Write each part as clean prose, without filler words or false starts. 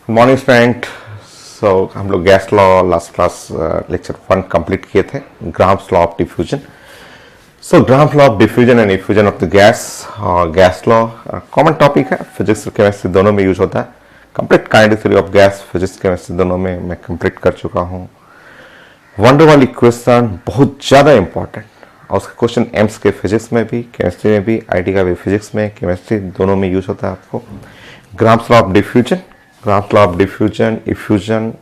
Morning student. हम लोग gas law last class lecture 1 complete किए थे, grams law of diffusion. Grams law of diffusion and effusion of the gas और gas law common topic है, physics और chemistry दोनों में यूज होता है। Complete kinetic theory of gas physics chemistry दोनों में मैं कंप्लीट कर चुका हूँ। वंडर वाली क्वेश्चन बहुत ज़्यादा इंपॉर्टेंट, और उसका क्वेश्चन एम्स के फिजिक्स में भी, केमिस्ट्री में भी, आईटी का भी फिजिक्स में, केमिस्ट्री दोनों में यूज होता है आपको। Grams law of diffusion, grams law of diffusion, effusion.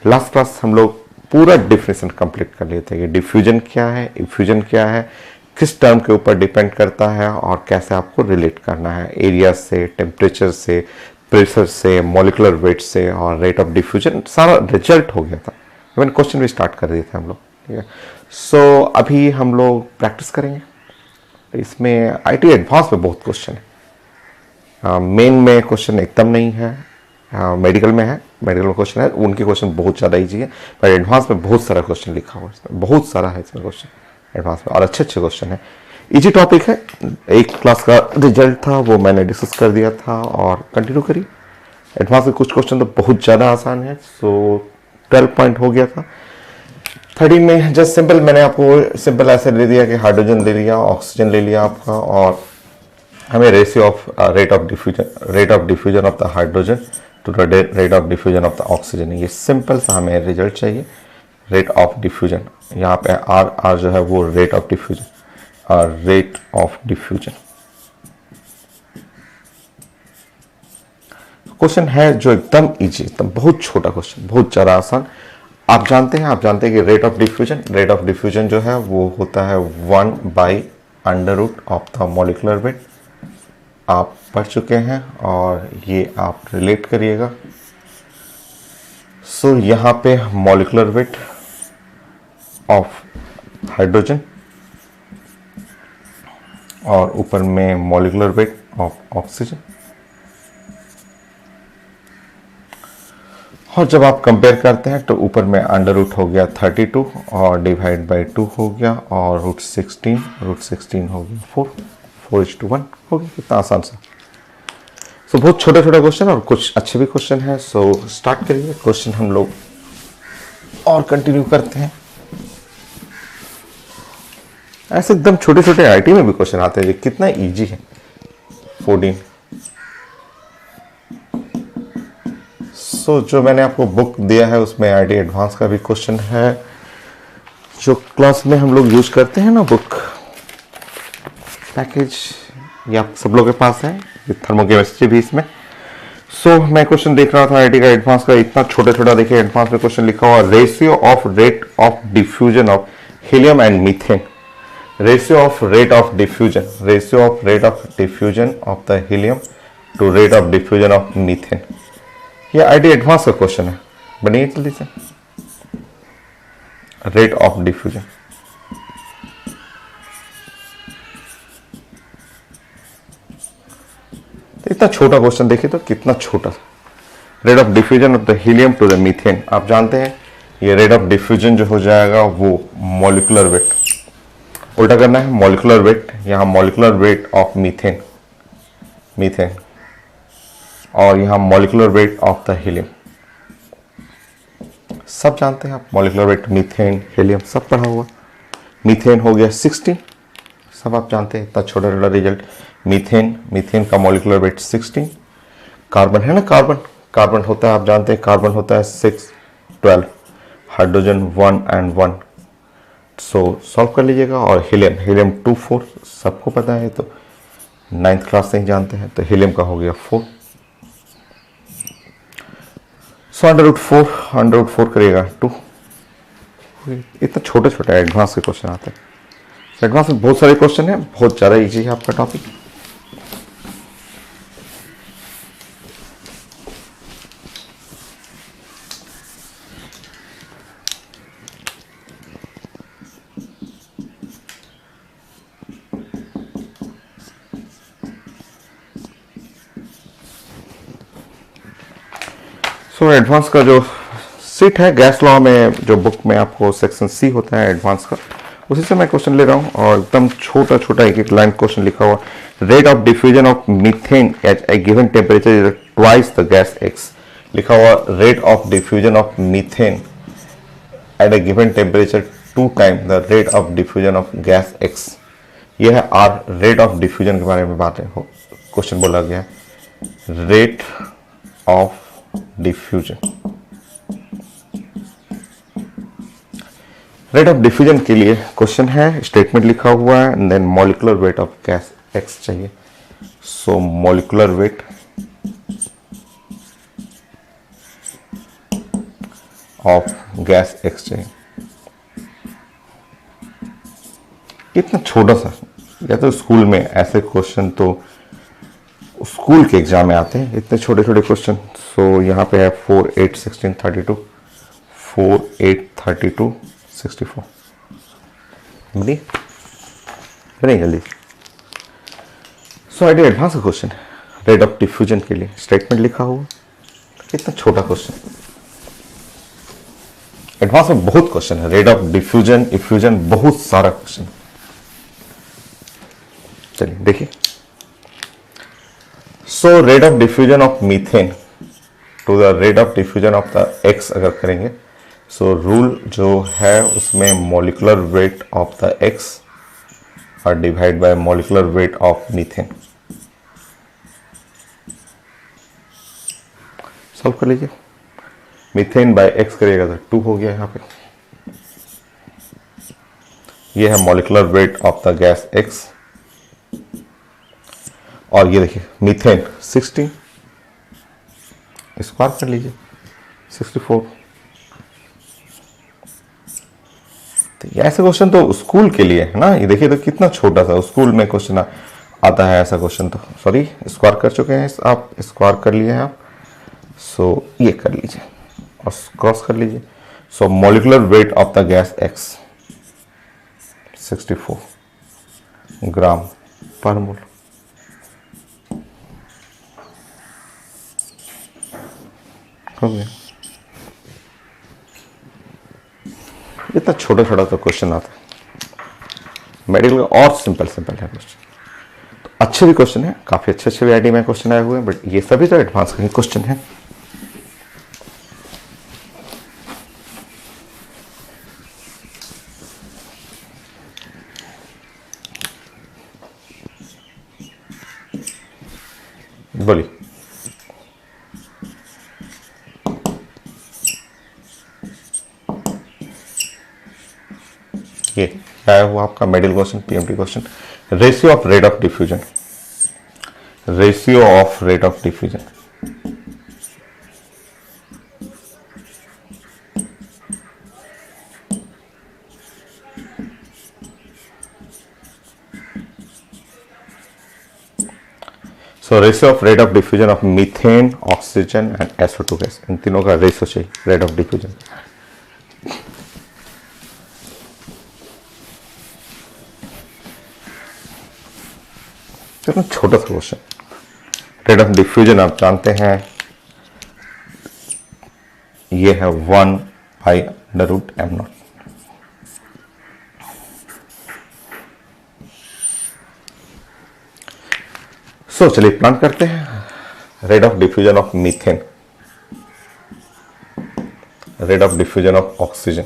Last class हम लोग पूरा डिफिनेशन कंप्लीट कर लिए थे कि डिफ्यूजन क्या है, इफ्यूजन क्या है, किस टर्म के ऊपर डिपेंड करता है और कैसे आपको रिलेट करना है एरिया से, टेम्परेचर से, प्रेशर से, मॉलिकुलर वेट से और रेट ऑफ डिफ्यूजन। सारा रिजल्ट हो गया था, इवन क्वेश्चन भी स्टार्ट कर दिए थे हम लोग। ठीक है, अभी हम लोग प्रैक्टिस करेंगे। इसमें आईटी एडवांस में बहुत क्वेश्चन है, मेन में क्वेश्चन एकदम नहीं है, मेडिकल में है, मेडिकल में क्वेश्चन है, उनके क्वेश्चन बहुत ज़्यादा ईजी है, पर एडवांस में बहुत सारा क्वेश्चन लिखा हुआ है इसमें, बहुत सारा है इसमें क्वेश्चन एडवांस में, और अच्छे अच्छे क्वेश्चन है। इजी टॉपिक है, एक क्लास का रिजल्ट था वो मैंने डिस्कस कर दिया था और कंटिन्यू करिए। एडवांस में कुछ क्वेश्चन तो बहुत ज़्यादा आसान है, 12 पॉइंट हो गया था। 13 में जस्ट सिंपल मैंने आपको सिंपल ऐसे दे दिया कि हाइड्रोजन ले लिया, ऑक्सीजन ले लिया आपका, और हमें ratio of rate of diffusion of the hydrogen to the rate of diffusion of the oxygen, ये सिंपल सा हमें रिजल्ट चाहिए। रेट ऑफ डिफ्यूजन, यहाँ पे आर जो है वो rate of diffusion, rate of diffusion question है जो एकदम इजी, एकदम बहुत छोटा क्वेश्चन, बहुत ज़्यादा आसान। आप जानते हैं कि रेट ऑफ डिफ्यूजन जो है वो होता है 1/√ऑफ द मॉलिकुलर वेट। आप पढ़ चुके हैं और ये आप रिलेट करिएगा। यहाँ पे मॉलिकुलर वेट ऑफ हाइड्रोजन और ऊपर में मॉलिकुलर वेट ऑफ ऑक्सीजन, और जब आप कंपेयर करते हैं तो ऊपर में √, हो गया 32 और डिवाइड बाई 2 हो गया, और √16 हो गया 4:1 हो गया। कितना आसान सा। बहुत छोटा छोटा क्वेश्चन और कुछ अच्छे भी क्वेश्चन है। स्टार्ट करिए क्वेश्चन हम लोग और कंटिन्यू करते हैं। ऐसे एकदम छोटे छोटे आईटी में भी क्वेश्चन आते हैं, कितना इजी है। 14 जो मैंने आपको बुक दिया है उसमें आईटी एडवांस का भी क्वेश्चन है, जो क्लास में हम लोग यूज करते हैं ना, बुक पैकेज, ये आप सब लोगों के पास है, थर्मोकेमिस्ट्री भी इसमें। मैं क्वेश्चन देख रहा था आईटी का एडवांस का, इतना छोटा छोटा देखिए एडवांस में क्वेश्चन लिखा हुआ, ratio of rate of diffusion of helium and methane, ratio of rate of diffusion of the helium to rate of diffusion of methane. ये आईटी एडवांस का क्वेश्चन है, बनिए जल्दी से। रेट ऑफ डिफ्यूजन, इतना छोटा क्वेश्चन देखिए तो कितना छोटा। Rate of diffusion of the helium to the methane, आप जानते हैं ये रेट ऑफ डिफ्यूजन जो हो जाएगा वो मॉलिकुलर वेट, उल्टा करना है, मॉलिकुलर वेट, यहाँ मॉलिकुलर वेट ऑफ मीथेन और यहाँ molecular weight of the helium. सब जानते हैं आप, मॉलिकुलर वेट मीथेन, हीलियम सब पढ़ा हुआ। मीथेन हो गया 16, सब आप जानते हैं, इतना छोटा छोटा रिजल्ट। मीथेन का मॉलिकुलर वेट 16। कार्बन है ना, कार्बन होता है, आप जानते हैं कार्बन होता है 6, 12, हाइड्रोजन 1 and 1। सॉल्व कर लीजिएगा। और हीलियम 2, 4 सबको पता है, तो 9th क्लास से ही जानते हैं, तो हीलियम का हो गया 4। √4 करिएगा 2। इतना छोटे छोटे एडवांस के क्वेश्चन आते हैं। एडवांस में बहुत सारे क्वेश्चन है, बहुत ज़्यादा इजी है आपका टॉपिक। एडवांस का जो सीट है गैस लॉ में, जो बुक में आपको सेक्शन सी होता है एडवांस का, उसी से मैं क्वेश्चन ले रहा हूँ, और एकदम छोटा छोटा एक लाइन क्वेश्चन लिखा हुआ, rate of diffusion of methane at a given temperature is twice the gas X. लिखा हुआ rate of diffusion of methane at a given temperature 2 time the rate of diffusion of gas X. यह है are, rate of diffusion के बारे में बात है, question बोला गया है rate of diffusion. Rate of diffusion के लिए क्वेश्चन है, स्टेटमेंट लिखा हुआ है, and then molecular weight of gas X चाहिए। So molecular weight of gas X चाहिए। इतना छोटा सा, या तो स्कूल में ऐसे क्वेश्चन तो स्कूल के एग्जाम में आते हैं, इतने छोटे छोटे क्वेश्चन। सो यहाँ पे है 4, 8, 16, 32, 4, 8, 32, 64 बनी जल्दी। सो आई डिड एडवांस का क्वेश्चन है रेट ऑफ डिफ्यूजन के लिए, स्टेटमेंट लिखा हुआ, इतना छोटा क्वेश्चन। एडवांस में बहुत क्वेश्चन है, रेट ऑफ डिफ्यूजन, इफ्यूजन, बहुत सारा क्वेश्चन। चलिए देखिए। So rate of diffusion of methane to the rate of diffusion of the X अगर करेंगे, सो रूल जो है उसमें molecular weight of the X और divide by molecular weight of methane. Solve कर लीजिए। मीथेन बाय एक्स करिएगा तो 2 हो गया यहाँ पे। ये है molecular weight of the gas x, और ये देखिए मीथेन 16, स्क्वायर कर लीजिए 64। तो ये ऐसे क्वेश्चन तो स्कूल के लिए है ना, ये देखिए तो कितना छोटा सा, स्कूल में क्वेश्चन आता है ऐसा क्वेश्चन। तो सॉरी, स्क्वायर कर चुके हैं आप, स्क्वायर कर लिए हैं आप। सो ये कर लीजिए और क्रॉस कर लीजिए। So molecular weight of the gas X 64 gram पर मोल। हो गया। इतना छोटा छोटा तो क्वेश्चन आता है मेडिकल का, और सिंपल सिंपल है क्वेश्चन। तो अच्छे भी क्वेश्चन है, काफी अच्छे अच्छे भी आईडी में क्वेश्चन आए हुए हैं, बट ये सभी तो एडवांस का ही क्वेश्चन है। बोलिए। ये क्या है वो आपका medical question, PMT question. Ratio of rate of diffusion, ratio of rate of diffusion. So ratio of rate of diffusion of methane, oxygen and SO2 gas, इन तीनों का रेशियो चाहिए रेट ऑफ डिफ्यूजन। कितना छोटा सा क्वेश्चन। रेट ऑफ डिफ्यूजन आप जानते हैं, ये है 1/√m0। सो चलिए प्लान करते हैं। Rate of diffusion of methane, rate of diffusion of oxygen,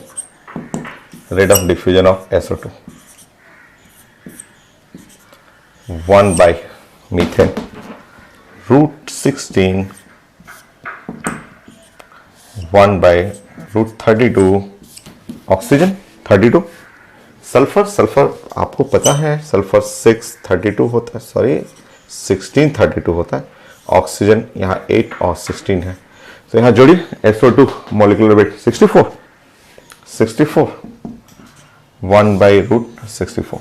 rate of diffusion of SO2। 1 by methane √16, 1 by √32 oxygen 32। Sulphur, sulphur आपको पता है सल्फर 632 होता है, सॉरी 1632 होता है। ऑक्सीजन यहाँ 8 और 16 है, तो यहाँ जोड़िए SO2 मॉलिक्यूलर वेट 64, 1 by √64।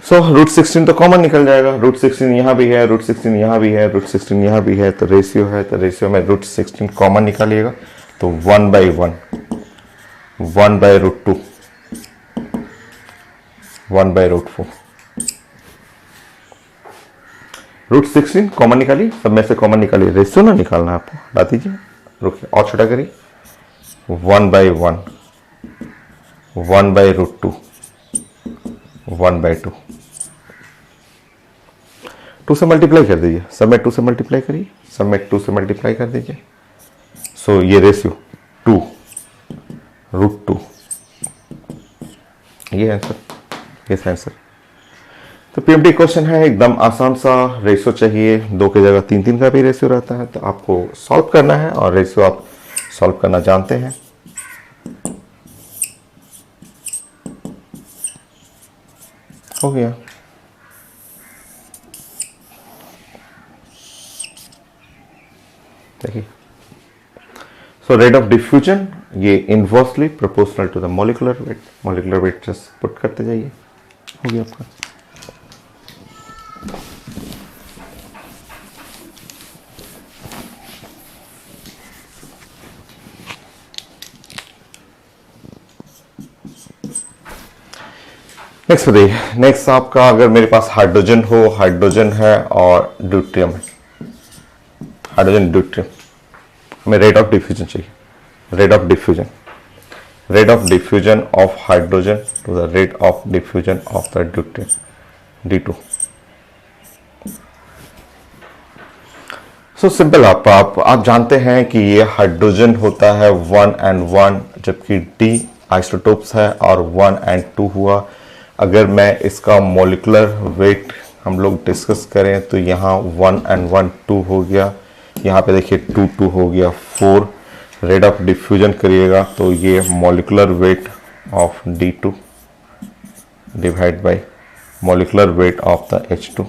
सो √16 तो कॉमन निकल जाएगा, √16 यहाँ भी है, √16 यहाँ भी है, √16 यहाँ भी है, तो रेशियो है, तो रेशियो में √16 कॉमन निकालिएगा, तो 1/1, 1/√2, 1/√4। √16 कॉमन निकालिए, सब में से कॉमन निकालिए, रेशियो ना निकालना आपको, हटा दीजिए, रुकिए और छोटा करिए, 1/1, 1/√2, 1/2। 2 से मल्टीप्लाई कर दीजिए, सब में 2 से मल्टीप्लाई करिए, सब में 2 से मल्टीप्लाई कर दीजिए। सो ये रेशियो 2 √2, ये आंसर, ये आंसर। तो पीएमटी क्वेश्चन है, एकदम आसान सा, रेशियो चाहिए, 2 की जगह 3 का भी रेशियो रहता है, तो आपको सॉल्व करना है और रेशियो आप सॉल्व करना जानते हैं। हो गया। देखिए, सो रेट ऑफ डिफ्यूजन ये inversely proportional to the molecular weight, molecular weight just put करते जाइए, हो गया आपका। नेक्स्ट बताइए, नेक्स्ट आपका, अगर मेरे पास हाइड्रोजन हो, हाइड्रोजन है और ड्यूट्रियम है, हाइड्रोजन ड्यूट्रियम, हमें रेट ऑफ डिफ्यूजन चाहिए, rate of diffusion, rate of diffusion of hydrogen to the rate of diffusion of the deuterium D2। So simple, आप जानते हैं कि ये हाइड्रोजन होता है 1 and 1, जबकि D आइसोटोप्स है और 1 and 2 हुआ। अगर मैं इसका मॉलिक्यूलर वेट हम लोग डिस्कस करें तो यहाँ 1 and 1 2 हो गया, यहाँ पे देखिए 2 2 हो गया 4। रेट ऑफ डिफ्यूजन करिएगा तो ये molecular weight of D2 divide by molecular weight of the H2,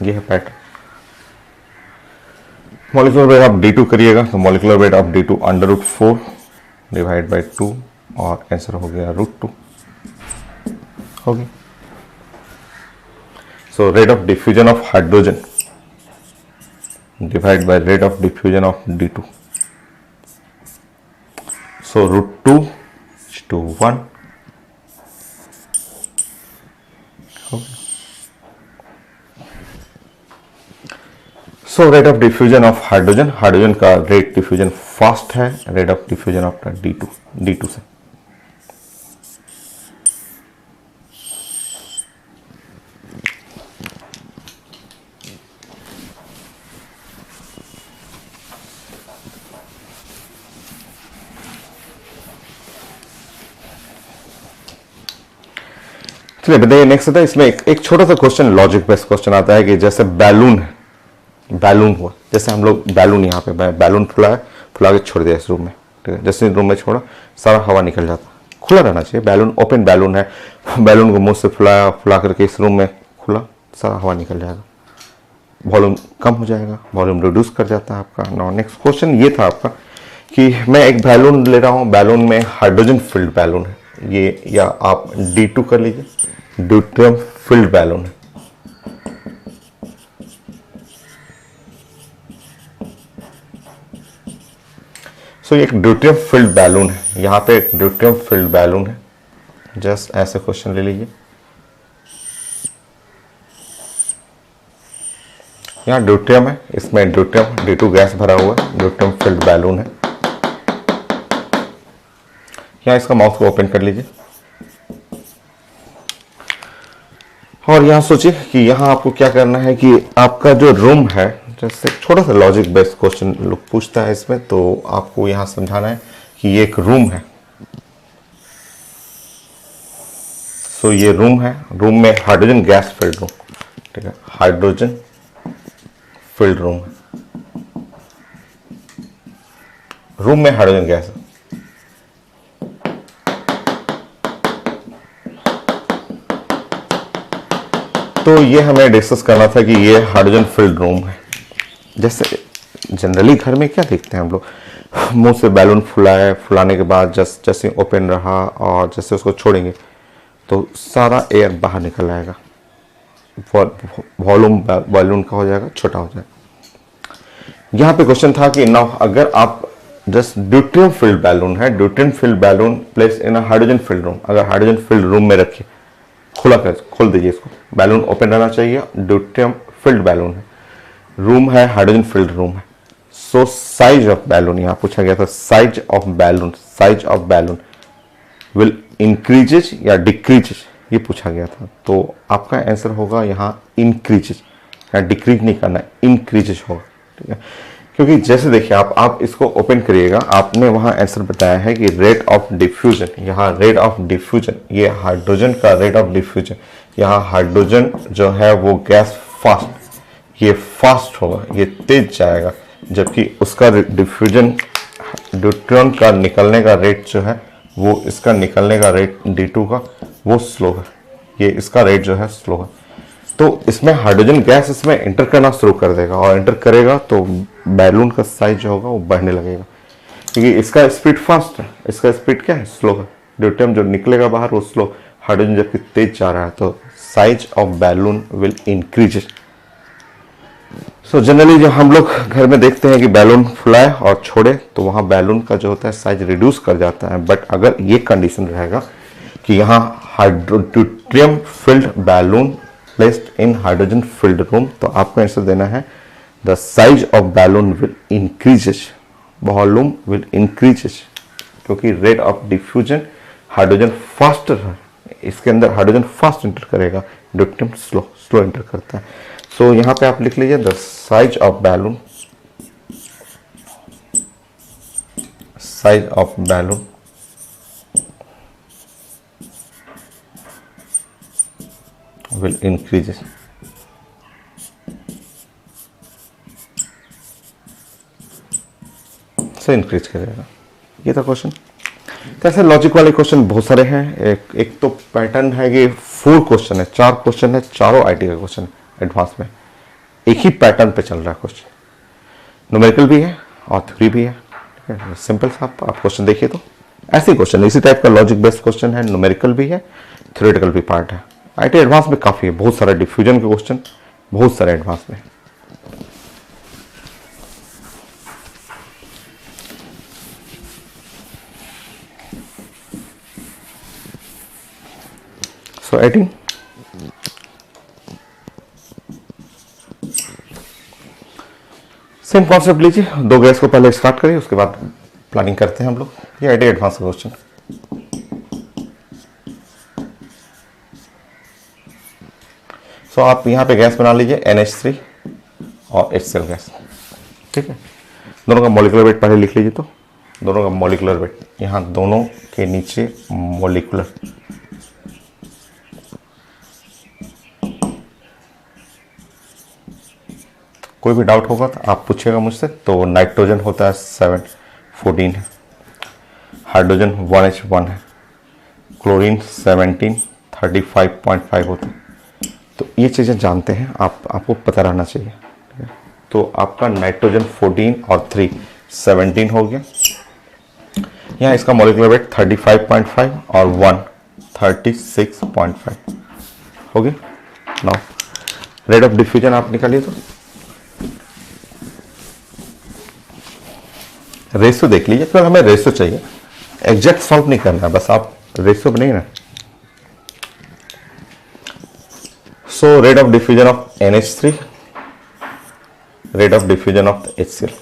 ये है pattern. Molecular weight of D2 करिएगा तो molecular weight of D2 √4 divide by 2 और आंसर हो गया √2, हो गया। सो rate of diffusion of hydrogen divide by rate of diffusion of D2, so √2 to 1, हो गया। सो rate of diffusion of hydrogen, hydrogen का रेट डिफ्यूजन फास्ट है, rate of diffusion of D2 से। चलिए बताइए, नेक्स्ट आता है, इसमें एक छोटा सा क्वेश्चन, लॉजिक बेस्ड क्वेश्चन आता है कि जैसे बैलून है, बैलून हुआ, जैसे हम लोग बैलून, यहाँ पे बैलून फुला के छोड़ दिया इस रूम में, ठीक है, जैसे रूम में छोड़ा सारा हवा निकल जाता, खुला रहना चाहिए, बैलून ओपन बैलून है, बैलून को मुंह से फुला करके इस रूम में खुला, सारा हवा निकल जाएगा, वॉल्यूम कम हो जाएगा, वॉल्यूम रिड्यूस कर जाता है आपका। नो, नेक्स्ट क्वेश्चन ये था आपका कि मैं एक बैलून ले रहा हूँ, बैलून में हाइड्रोजन फिल्ड बैलून है ये, या आप D2 कर लीजिए, ड्यूट्रियम फिल्ड बैलून है। सो एक ड्यूट्रियम फिल्ड बैलून है, यहाँ पे एक ड्यूट्रियम फिल्ड बैलून है, जस्ट ऐसे क्वेश्चन ले लीजिए। यहाँ ड्यूट्रियम है, इसमें ड्यूट्रियम D2 गैस भरा हुआ है, ड्यूट्रियम फिल्ड बैलून है। यहाँ इसका माउथ को ओपन कर लीजिए और यहाँ सोचिए कि यहाँ आपको क्या करना है कि आपका जो रूम है, जैसे छोटा सा लॉजिक बेस्ड क्वेश्चन लोग पूछता है इसमें, तो आपको यहाँ समझाना है कि ये एक रूम है। सो ये रूम है, रूम में हाइड्रोजन गैस फिल्ड रूम, ठीक है, हाइड्रोजन फिल्ड रूम है, रूम में हाइड्रोजन गैस है। तो ये हमें डिस्कस करना था कि ये हाइड्रोजन फिल्ड रूम है। जैसे जनरली घर में क्या देखते हैं हम लोग, मुंह से बैलून फुलाने के बाद जैसे ओपन रहा और जैसे उसको छोड़ेंगे तो सारा एयर बाहर निकल आएगा, वॉल्यूम बैलून का हो जाएगा, छोटा हो जाएगा। यहाँ पे क्वेश्चन था कि नाउ अगर आप जस्ट ड्यूट्रियम फिल्ड बैलून है, deuterium filled balloon place in hydrogen filled room, अगर हाइड्रोजन फिल्ड रूम में रखिए, खोल दीजिए इसको, बैलून ओपन रहना चाहिए, ड्यूट्रियम फिल्ड बैलून है, रूम है हाइड्रोजन फिल्ड रूम है। सो साइज ऑफ बैलून, यहाँ पूछा गया था size of balloon will increases या डिक्रीजेज, ये पूछा गया था। तो आपका आंसर होगा यहाँ इंक्रीजेज, या डिक्रीज नहीं करना, इंक्रीजेज होगा, ठीक है। क्योंकि जैसे देखिए आप इसको ओपन करिएगा, आपने वहाँ आंसर बताया है कि रेट ऑफ डिफ्यूजन, यहाँ रेट ऑफ डिफ्यूजन, ये हाइड्रोजन का रेट ऑफ डिफ्यूजन, यहाँ हाइड्रोजन जो है वो गैस फास्ट, ये फास्ट होगा, ये तेज जाएगा, जबकि उसका डिफ्यूजन ड्यूट्रॉन का निकलने का रेट जो है वो इसका निकलने का रेट D2 का वो स्लो है, ये इसका रेट जो है स्लो है। तो इसमें हाइड्रोजन गैस इसमें एंटर करना शुरू कर देगा, और एंटर करेगा तो बैलून का साइज जो होगा वो बढ़ने लगेगा, क्योंकि इसका स्पीड फास्ट है, इसका स्पीड क्या है, स्लो है। ड्यूट्रियम जो निकलेगा बाहर वो स्लो, हाइड्रोजन जबकि तेज जा रहा है, तो size of balloon will increase. So generally जो हम लोग घर में देखते हैं कि बैलून फुलाए और छोड़े, तो वहाँ बैलून का जो होता है साइज रिड्यूस कर जाता है। बट अगर ये कंडीशन रहेगा कि यहाँ deuterium filled balloon placed in hydrogen filled room, तो आपको आंसर देना है the size of balloon will increases, volume will increases, क्योंकि rate of diffusion hydrogen faster है, इसके अंदर हाइड्रोजन फास्ट एंटर करेगा, ड्यूट्रियम स्लो एंटर करता है। सो यहाँ पे आप लिख लीजिए the size of balloon, size of balloon will increases। से इंक्रीज करेगा, ये था क्वेश्चन। तो ऐसे लॉजिक वाले क्वेश्चन बहुत सारे हैं। एक तो पैटर्न है कि 4 क्वेश्चन है, 4 क्वेश्चन है, चारों आईटी का क्वेश्चन एडवांस में, एक ही पैटर्न पे चल रहा है क्वेश्चन, न्यूमेरिकल भी है और थ्योरी भी है, ठीक है। सिंपल सा आप क्वेश्चन देखिए तो ऐसे क्वेश्चन, इसी टाइप का लॉजिक बेस्ड क्वेश्चन है, न्यूमेरिकल भी है, थ्योरेटिकल भी पार्ट है। आईटी एडवांस में काफी है, बहुत सारे डिफ्यूजन के क्वेश्चन, बहुत सारे एडवांस में। सो 18 सेम कॉन्सेप्ट लीजिए, 2 गैस को पहले स्टार्ट करिए, उसके बाद प्लानिंग करते हैं हम लोग। ये आईटी एडवांस का क्वेश्चन। सो आप यहाँ पे गैस बना लीजिए NH3 और HCl गैस, ठीक है। दोनों का मॉलिक्यूलर वेट पहले लिख लीजिए, तो दोनों का मॉलिक्यूलर वेट, यहाँ दोनों के नीचे मॉलिक्यूलर, कोई भी डाउट होगा तो आप पूछिएगा मुझसे। तो नाइट्रोजन होता है 714 है, हाइड्रोजन 1H1 है, क्लोरीन 17 35.5 होता है। तो ये चीज़ें जानते हैं आपको पता रहना चाहिए, ठीक है। तो आपका नाइट्रोजन 14 और 3 17 हो गया। यहाँ इसका मॉलिक्यूलर वेट 35.5 और 1 36.5 हो गया। नाउ रेट ऑफ डिफ्यूजन आप निकालिए, तो रेशो देख लीजिए, फिर हमें रेशो चाहिए, एग्जैक्ट सॉल्व नहीं करना है, बस आप रेशो बनाइए ना। So rate of diffusion of NH3, rate of diffusion of the HCl.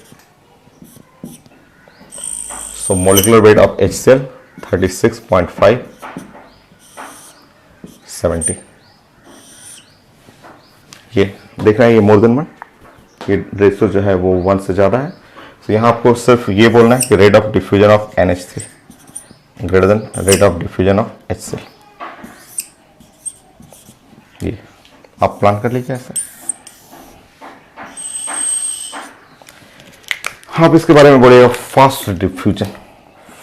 So molecular weight of HCl 36.5 70। ये देखना है, ये मोर देन 1, ये रेशो जो है वो 1 से ज़्यादा है। तो यहाँ आपको सिर्फ ये बोलना है कि rate of diffusion of NH3 greater than rate of diffusion of HCl। ये आप प्लान कर लीजिए ऐसा। आप इसके बारे में बोलिएगा फास्ट डिफ्यूजन,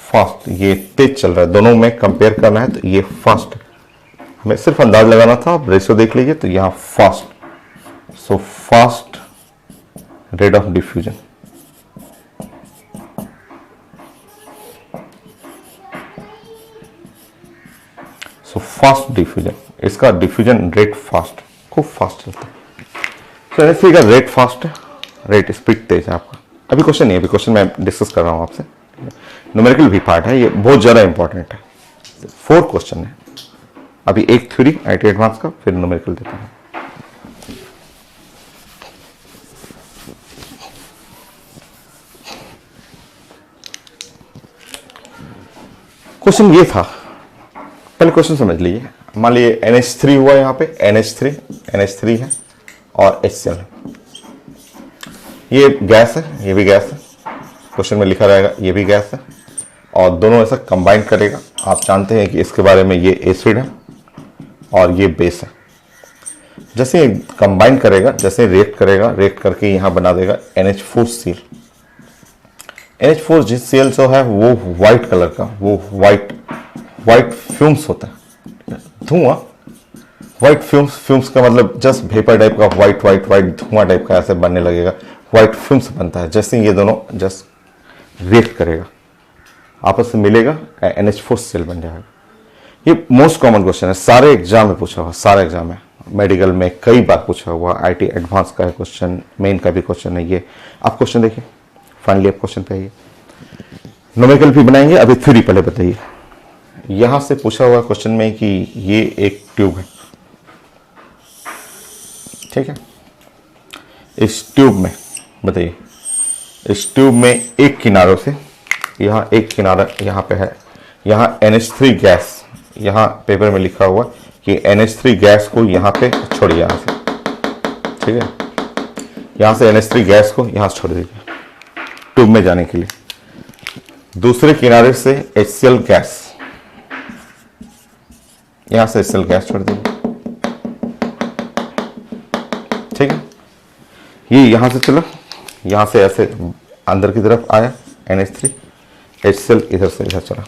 फास्ट, ये तेज चल रहा है, दोनों में कंपेयर करना है तो ये फास्ट, हमें सिर्फ अंदाज लगाना था। आप रेशो देख लीजिए, तो यहाँ fast, so fast rate of diffusion, so fast diffusion, इसका डिफ्यूजन रेट फास्ट, खूब फास्ट चलता है। तो NH3 का रेट फास्ट है, रेट स्पीड तेज है आपका। अभी क्वेश्चन नहीं है, अभी क्वेश्चन मैं डिस्कस कर रहा हूँ आपसे, न्यूमेरिकल भी पार्ट है, ये बहुत ज़्यादा इंपॉर्टेंट है। 4 क्वेश्चन है, अभी एक थ्योरी आईटी एडवांस का, फिर न्यूमेरिकल देता हूँ। क्वेश्चन ये था, पहले क्वेश्चन समझ लीजिए। मान लीजिए NH3 हुआ यहाँ पे, NH3 है और HCl है। ये गैस है, ये भी गैस है, क्वेश्चन में लिखा रहेगा ये भी गैस है, और दोनों ऐसा कंबाइन करेगा। आप जानते हैं कि इसके बारे में ये एसिड है और ये बेस है। जैसे कंबाइन करेगा, जैसे रिएक्ट करेगा, रिएक्ट करके यहाँ बना देगा NH4Cl। NH4Cl जो है वो व्हाइट कलर का, वो व्हाइट फ्यूम्स होता है, धुआं। व्हाइट फ्यूम्स का मतलब जस्ट वेपर टाइप का व्हाइट धुआं टाइप का ऐसे बनने लगेगा, व्हाइट फ्यूम्स बनता है। जैसे ये दोनों जस्ट रिएक्ट करेगा, आपस में मिलेगा, NH4Cl बन जाएगा। ये मोस्ट कॉमन क्वेश्चन है, सारे एग्जाम में पूछा हुआ, सारे एग्जाम में, मेडिकल में कई बार पूछा हुआ, IT एडवांस का है क्वेश्चन, मेन का भी क्वेश्चन है ये। आप क्वेश्चन देखिए, फाइनली आप क्वेश्चन पे आइए। न्यूमेरिकल भी बनाएंगे, अभी थ्योरी पहले बताइए। यहां से पूछा हुआ क्वेश्चन में कि ये एक ट्यूब है, ठीक है। इस ट्यूब में बताइए, इस ट्यूब में एक किनारों से, यहां एक किनारा यहां पे है, यहां NH3 गैस, यहां पेपर में लिखा हुआ कि NH3 गैस को यहां पे छोड़िए, यहां से, ठीक है। यहां से NH3 गैस को यहां से छोड़ दीजिए ट्यूब में जाने के लिए। दूसरे किनारे से HCl गैस, यहां से HCl गैस छोड़ दीजिए, ठीक है। ये यहां से चला, यहां से ऐसे अंदर की तरफ आया NH3, HCl इधर से इधर चला,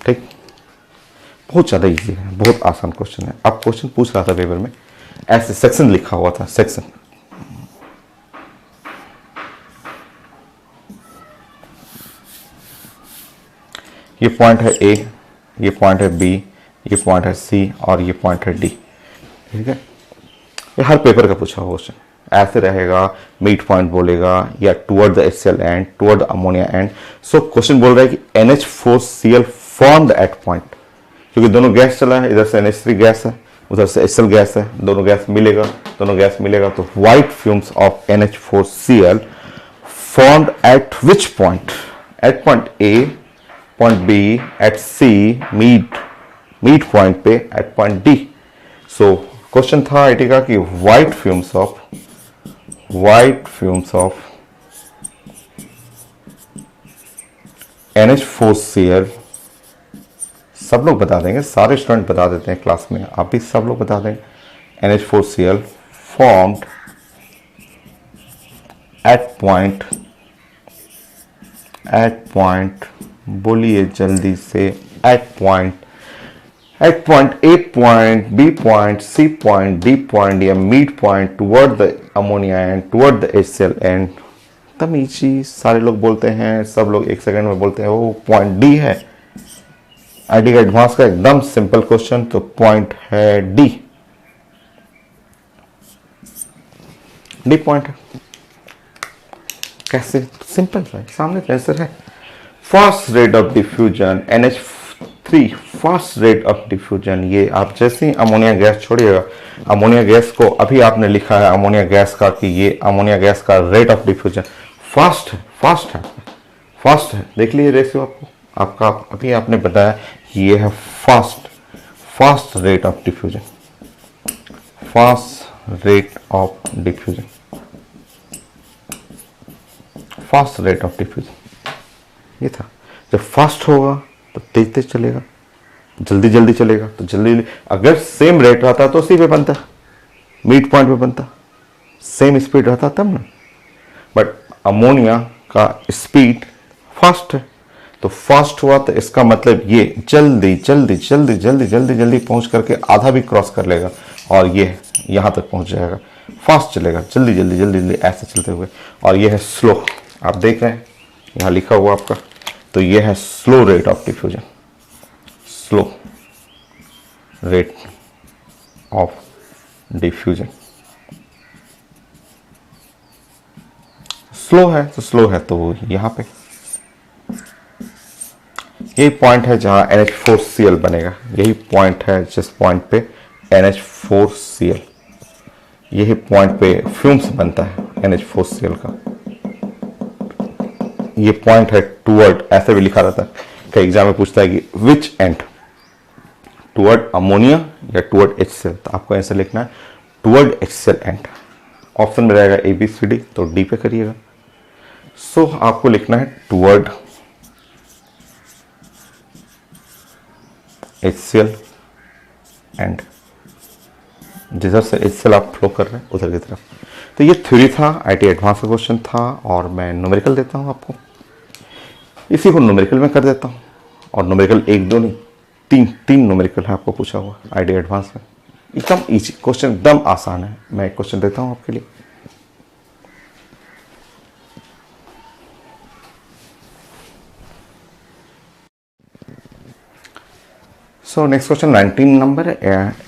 ठीक। बहुत ज्यादा इजी है, बहुत आसान क्वेश्चन है। अब क्वेश्चन पूछ रहा था पेपर में, ऐसे सेक्शन लिखा हुआ था, सेक्शन। ये पॉइंट है A, ये पॉइंट है B, ये पॉइंट है C और ये पॉइंट है D, ठीक है। ये हर पेपर का पूछा हुआ क्वेश्चन ऐसे रहेगा, मिड पॉइंट बोलेगा या toward the HCl and, toward the ammonia and. So question बोल रहा है कि NH4Cl फॉर्म्ड एट पॉइंट, क्योंकि दोनों गैस चला है, इधर से NH3 गैस है, उधर से HCl गैस है, दोनों गैस मिलेगा, तो white fumes of NH4Cl formed at which point? At point A, point B, at C, mid point पे, at point D। So question था IT का कि व्हाइट फ्यूम्स ऑफ NH4Cl, सब लोग बता देंगे, सारे स्टूडेंट बता देते हैं क्लास में, आप भी सब लोग बता देंगे। NH4Cl फॉर्म्ड एट पॉइंट, बोलिए जल्दी से, at point A point, B point, C point, D point या mid point toward the ammonia end, toward the HCl end. तमीजी सारे लोग बोलते हैं, सब लोग एक सेकंड में बोलते हैं वो पॉइंट D है। IT का एडवांस का एकदम सिंपल क्वेश्चन, तो पॉइंट है D पॉइंट है। कैसे? सिंपल है, सामने आंसर है। Fast rate of diffusion NH3, fast rate of diffusion. ये आप जैसे ही अमोनिया गैस छोड़िएगा, अमोनिया गैस को अभी आपने लिखा है अमोनिया गैस का कि ये अमोनिया गैस का रेट ऑफ डिफ्यूजन फास्ट है। देख लीजिए रेशियो आपका अभी आपने बताया कि ये है fast rate of diffusion, fast rate of diffusion ये था। जब फास्ट होगा तो तेज चलेगा, जल्दी चलेगा तो जल्दी। अगर सेम रेट रहता तो उसी पे बनता, मिड पॉइंट पे बनता, सेम स्पीड रहता तब ना। बट अमोनिया का स्पीड फास्ट है, तो फास्ट हुआ तो इसका मतलब ये जल्दी पहुंच करके आधा भी क्रॉस कर लेगा और ये यहां तक पहुंच जाएगा। फास्ट चलेगा, जल्दी ऐसे चलते हुए। और ये है स्लो, आप देख रहे हैं यहां लिखा हुआ आपका, तो ये है slow rate of diffusion, slow rate of diffusion. Slow है तो यहां पे यही पॉइंट है जहां NH4Cl बनेगा, यही पॉइंट है जिस पॉइंट पे NH4Cl, यही पॉइंट पे फ्यूम्स बनता है NH4Cl का। ये पॉइंट है टुवर्ड, ऐसे भी लिखा रहता है, कई एग्जाम में पूछता है कि विच एंड, टुवर्ड अमोनिया या टुवर्ड HCl, तो आपको आंसर लिखना है टुवर्ड HCl एंड। ऑप्शन में रहेगा ABCD, तो डी पे करिएगा। सो आपको लिखना है टुवर्ड HCl एंड, जिधर से HCl आप फ्लो कर रहे हैं उधर की तरफ। तो ये थ्योरी था, IT एडवांस का क्वेश्चन था, और मैं न्यूमेरिकल देता हूँ आपको। इसी को न्यूमेरिकल में कर देता हूँ, और न्यूमेरिकल एक दो नहीं, तीन न्यूमेरिकल है आपको पूछा हुआ IT एडवांस में। एकदम इजी क्वेश्चन, एकदम आसान है। मैं एक क्वेश्चन देता हूँ आपके लिए। सो नेक्स्ट क्वेश्चन 19 नंबर है,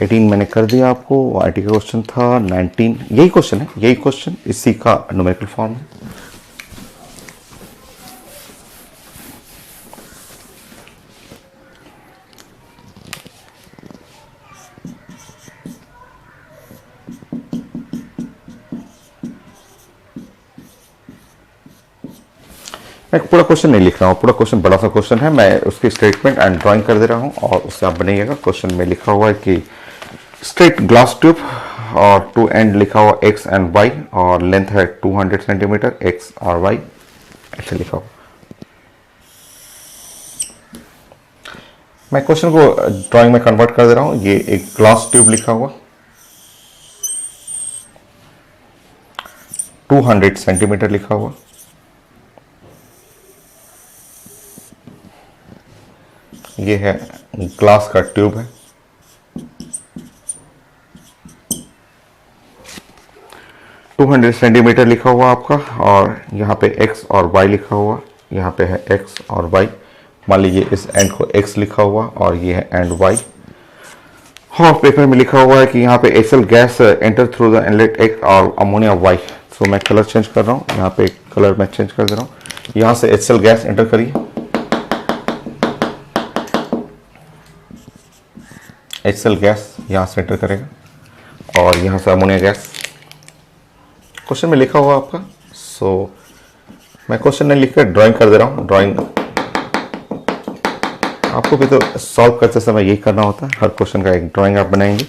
18 मैंने कर दिया आपको, IT का क्वेश्चन था। 19 यही क्वेश्चन है, यही क्वेश्चन इसी का न्यूमेरिकल फॉर्म है। मैं पूरा क्वेश्चन नहीं लिख रहा हूँ, पूरा क्वेश्चन बड़ा सा क्वेश्चन है, मैं उसकी स्टेटमेंट एंड ड्राइंग कर दे रहा हूँ और उससे आप बनाइएगा। क्वेश्चन में लिखा हुआ है कि स्ट्रेट ग्लास ट्यूब और टू एंड लिखा हुआ X एंड Y, और लेंथ है 200 सेंटीमीटर X और Y, ऐसे लिखा हुआ। मैं क्वेश्चन को ड्राइंग में कन्वर्ट कर दे रहा हूँ। ये एक ग्लास ट्यूब लिखा हुआ 200 सेंटीमीटर लिखा हुआ, ये है ग्लास का ट्यूब है। टू 200 सेंटीमीटर लिखा हुआ आपका, और यहाँ पे X और Y लिखा हुआ, यहाँ पे है X और Y। मान लीजिए इस एंड को X लिखा हुआ और ये है एंड Y। हाँ, पेपर में लिखा हुआ है कि यहाँ पे HCl gas enter through the inlet X और अमोनिया Y। सो मैं कलर चेंज कर रहा हूँ, यहाँ पे कलर मैं चेंज कर दे रहा हूँ। यहाँ से HCl गैस एंटर करिए, HCl गैस यहाँ से एंटर करेगा, और यहाँ से अमोनिया गैस। क्वेश्चन में लिखा हुआ आपका। सो मैं क्वेश्चन नहीं लिख कर ड्राइंग कर दे रहा हूँ। ड्राइंग आपको भी तो सॉल्व करते समय यही करना होता है, हर क्वेश्चन का एक ड्राइंग आप बनाएंगे।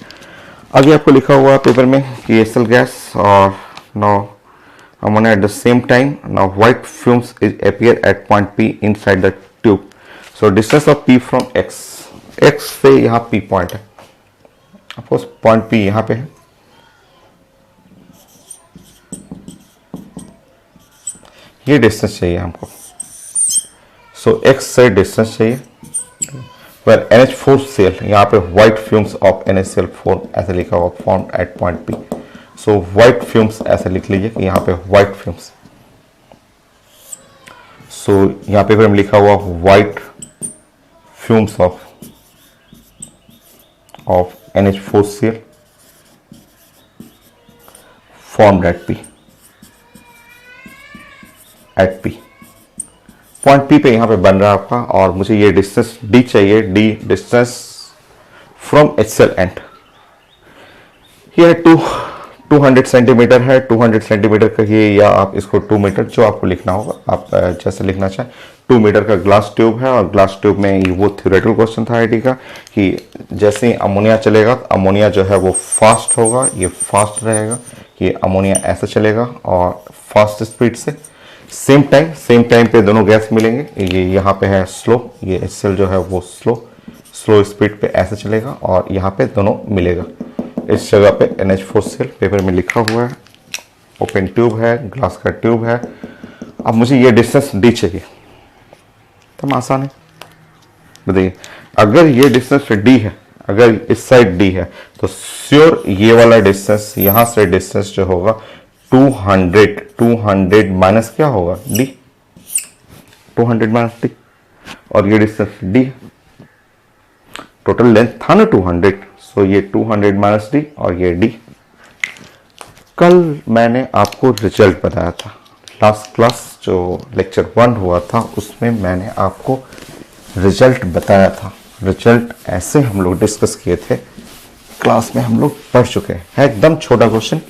आगे आपको लिखा हुआ पेपर में कि HCl गैस और now ammonia at the same time, now white fumes is appear eight point P inside the tube. So distance of P from X से यहाँ P पॉइंट है, अफकोर्स पॉइंट P यहाँ पे है। ये डिस्टेंस चाहिए हमको। सो X से डिस्टेंस चाहिए। वेर NH4Cl, यहाँ पे white fumes of NaCl form, ऐसे लिखा हुआ फॉर्म एट पॉइंट P। सो व्हाइट फ्यूम्स ऐसे लिख लीजिए कि यहाँ पे व्हाइट फ्यूम्स। सो यहाँ पे फिर लिखा हुआ white fumes of NH4Cl formed at P, at P point P पे यहाँ पे बन रहा है आपका, और मुझे ये डिस्टेंस D चाहिए, D distance from HCl and. ये 200 सेंटीमीटर है, 200 सेंटीमीटर कहिए या आप इसको 2 मीटर, जो आपको लिखना होगा आप जैसे लिखना चाहें। 2 मीटर का ग्लास ट्यूब है, और ग्लास ट्यूब में वो थ्योरेटिकल क्वेश्चन था IT का कि जैसे ही अमोनिया चलेगा, अमोनिया जो है वो फास्ट होगा, ये फास्ट रहेगा कि अमोनिया ऐसे चलेगा और फास्ट स्पीड से। सेम टाइम पे दोनों गैस मिलेंगे। ये यहाँ पे है स्लो, ये HCl जो है वो स्लो स्पीड पे ऐसे चलेगा, और यहाँ पे दोनों मिलेगा। इस जगह पे NH4Cl पेपर में लिखा हुआ है, ओपन ट्यूब है, ग्लास का ट्यूब है। अब मुझे ये डिस्टेंस D चाहिए, तो आसान है। बताइए, अगर ये डिस्टेंस D है, अगर इस साइड D है, तो श्योर ये वाला डिस्टेंस, यहाँ से डिस्टेंस जो होगा 200 माइनस क्या होगा D, 200 माइनस D, और ये डिस्टेंस D, टोटल लेंथ था ना 200। सो ये 200 माइनस D और ये D। कल मैंने आपको रिजल्ट बताया था, लास्ट क्लास जो लेक्चर 1 हुआ था उसमें मैंने आपको रिजल्ट बताया था। रिजल्ट ऐसे हम लोग डिस्कस किए थे, क्लास में हम लोग पढ़ चुके हैं। है एकदम छोटा क्वेश्चन,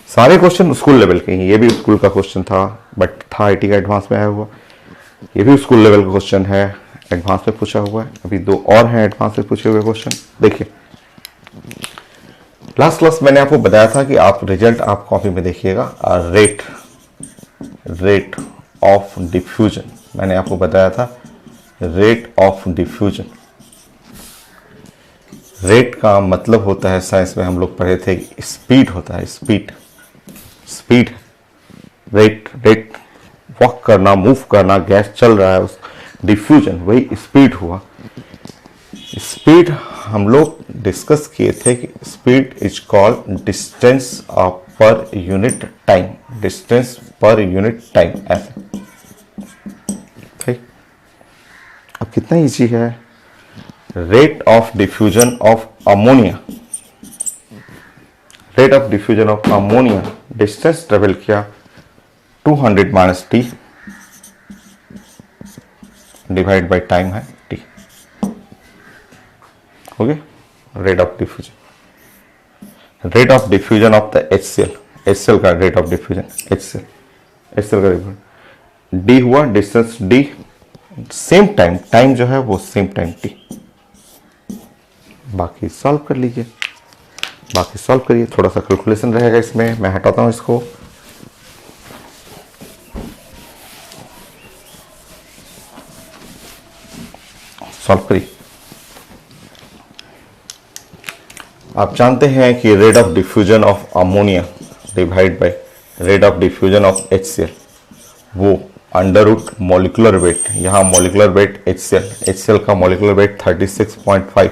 सारे क्वेश्चन स्कूल लेवल के हैं। ये भी स्कूल का क्वेश्चन था, बट था IT का एडवांस में आया हुआ। ये भी स्कूल लेवल का क्वेश्चन है, एडवांस में पूछा हुआ है, अभी 2 और हैं एडवांस में पूछे हुए क्वेश्चन। देखिए लास्ट क्लास मैंने आपको बताया था कि आप रिजल्ट आप कॉपी में देखिएगा। रेट ऑफ डिफ्यूजन, मैंने आपको बताया था रेट ऑफ डिफ्यूजन। रेट का मतलब होता है, साइंस में हम लोग पढ़े थे, स्पीड होता है, स्पीड रेट वॉक करना, मूव करना, गैस चल रहा है, उस डिफ्यूजन वही स्पीड हुआ। स्पीड हम लोग डिस्कस किए थे कि speed is called distance per unit time, distance per unit time ऐसे। ठीक, अब कितना इजी है। Rate of diffusion of ammonia, rate of diffusion of ammonia, distance travel किया 200 minus T divide by time है टी, हो गया rate of diffusion. Rate of diffusion of the HCl का रेट ऑफ डिफ्यूजन, HCl का rate D हुआ, distance D, same time जो है वो सेम टाइम टी। बाकी सॉल्व कर लीजिए, बाकी सॉल्व करिए, थोड़ा सा कैलकुलेशन रहेगा इसमें, मैं हटाता हूं इसको। सॉल्व करिए। आप जानते हैं कि rate of diffusion of ammonia divide by rate of diffusion of HCl, वो अंडर रूट मॉलिकुलर वेट, यहाँ मॉलिकुलर वेट HCl का मॉलिकुलर वेट 36.5,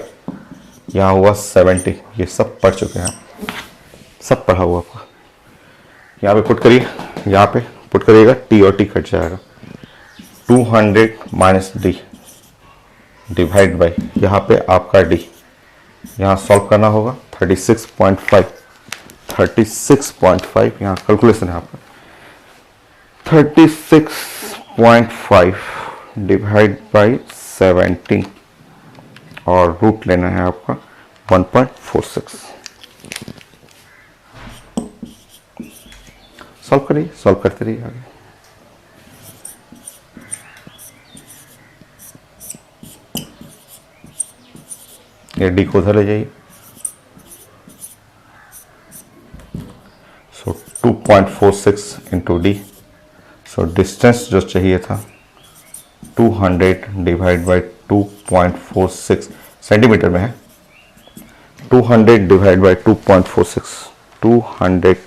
यहाँ हुआ 70। ये सब पढ़ चुके हैं, सब पढ़ा हुआ आपका। यहाँ पे पुट करिए, यहाँ पे पुट करिएगा, टी और टी कट जाएगा, 200 माइनस डी डिवाइड बाई यहाँ पे आपका डी, यहाँ सॉल्व करना होगा 36.5 यहाँ कैलकुलेशन है आपका, 36.5 डिवाइड बाई 17 और रूट लेना है आपका 1.46। सॉल्व करिए, सॉल्व करते रहिए आगे। ये डी को उधर ले जाइए, सो 2.46 इंटू डी, सो डिस्टेंस जो चाहिए था 200 डिवाइड बाई 2.46 सेंटीमीटर में है, 200 divide by 2.46, 200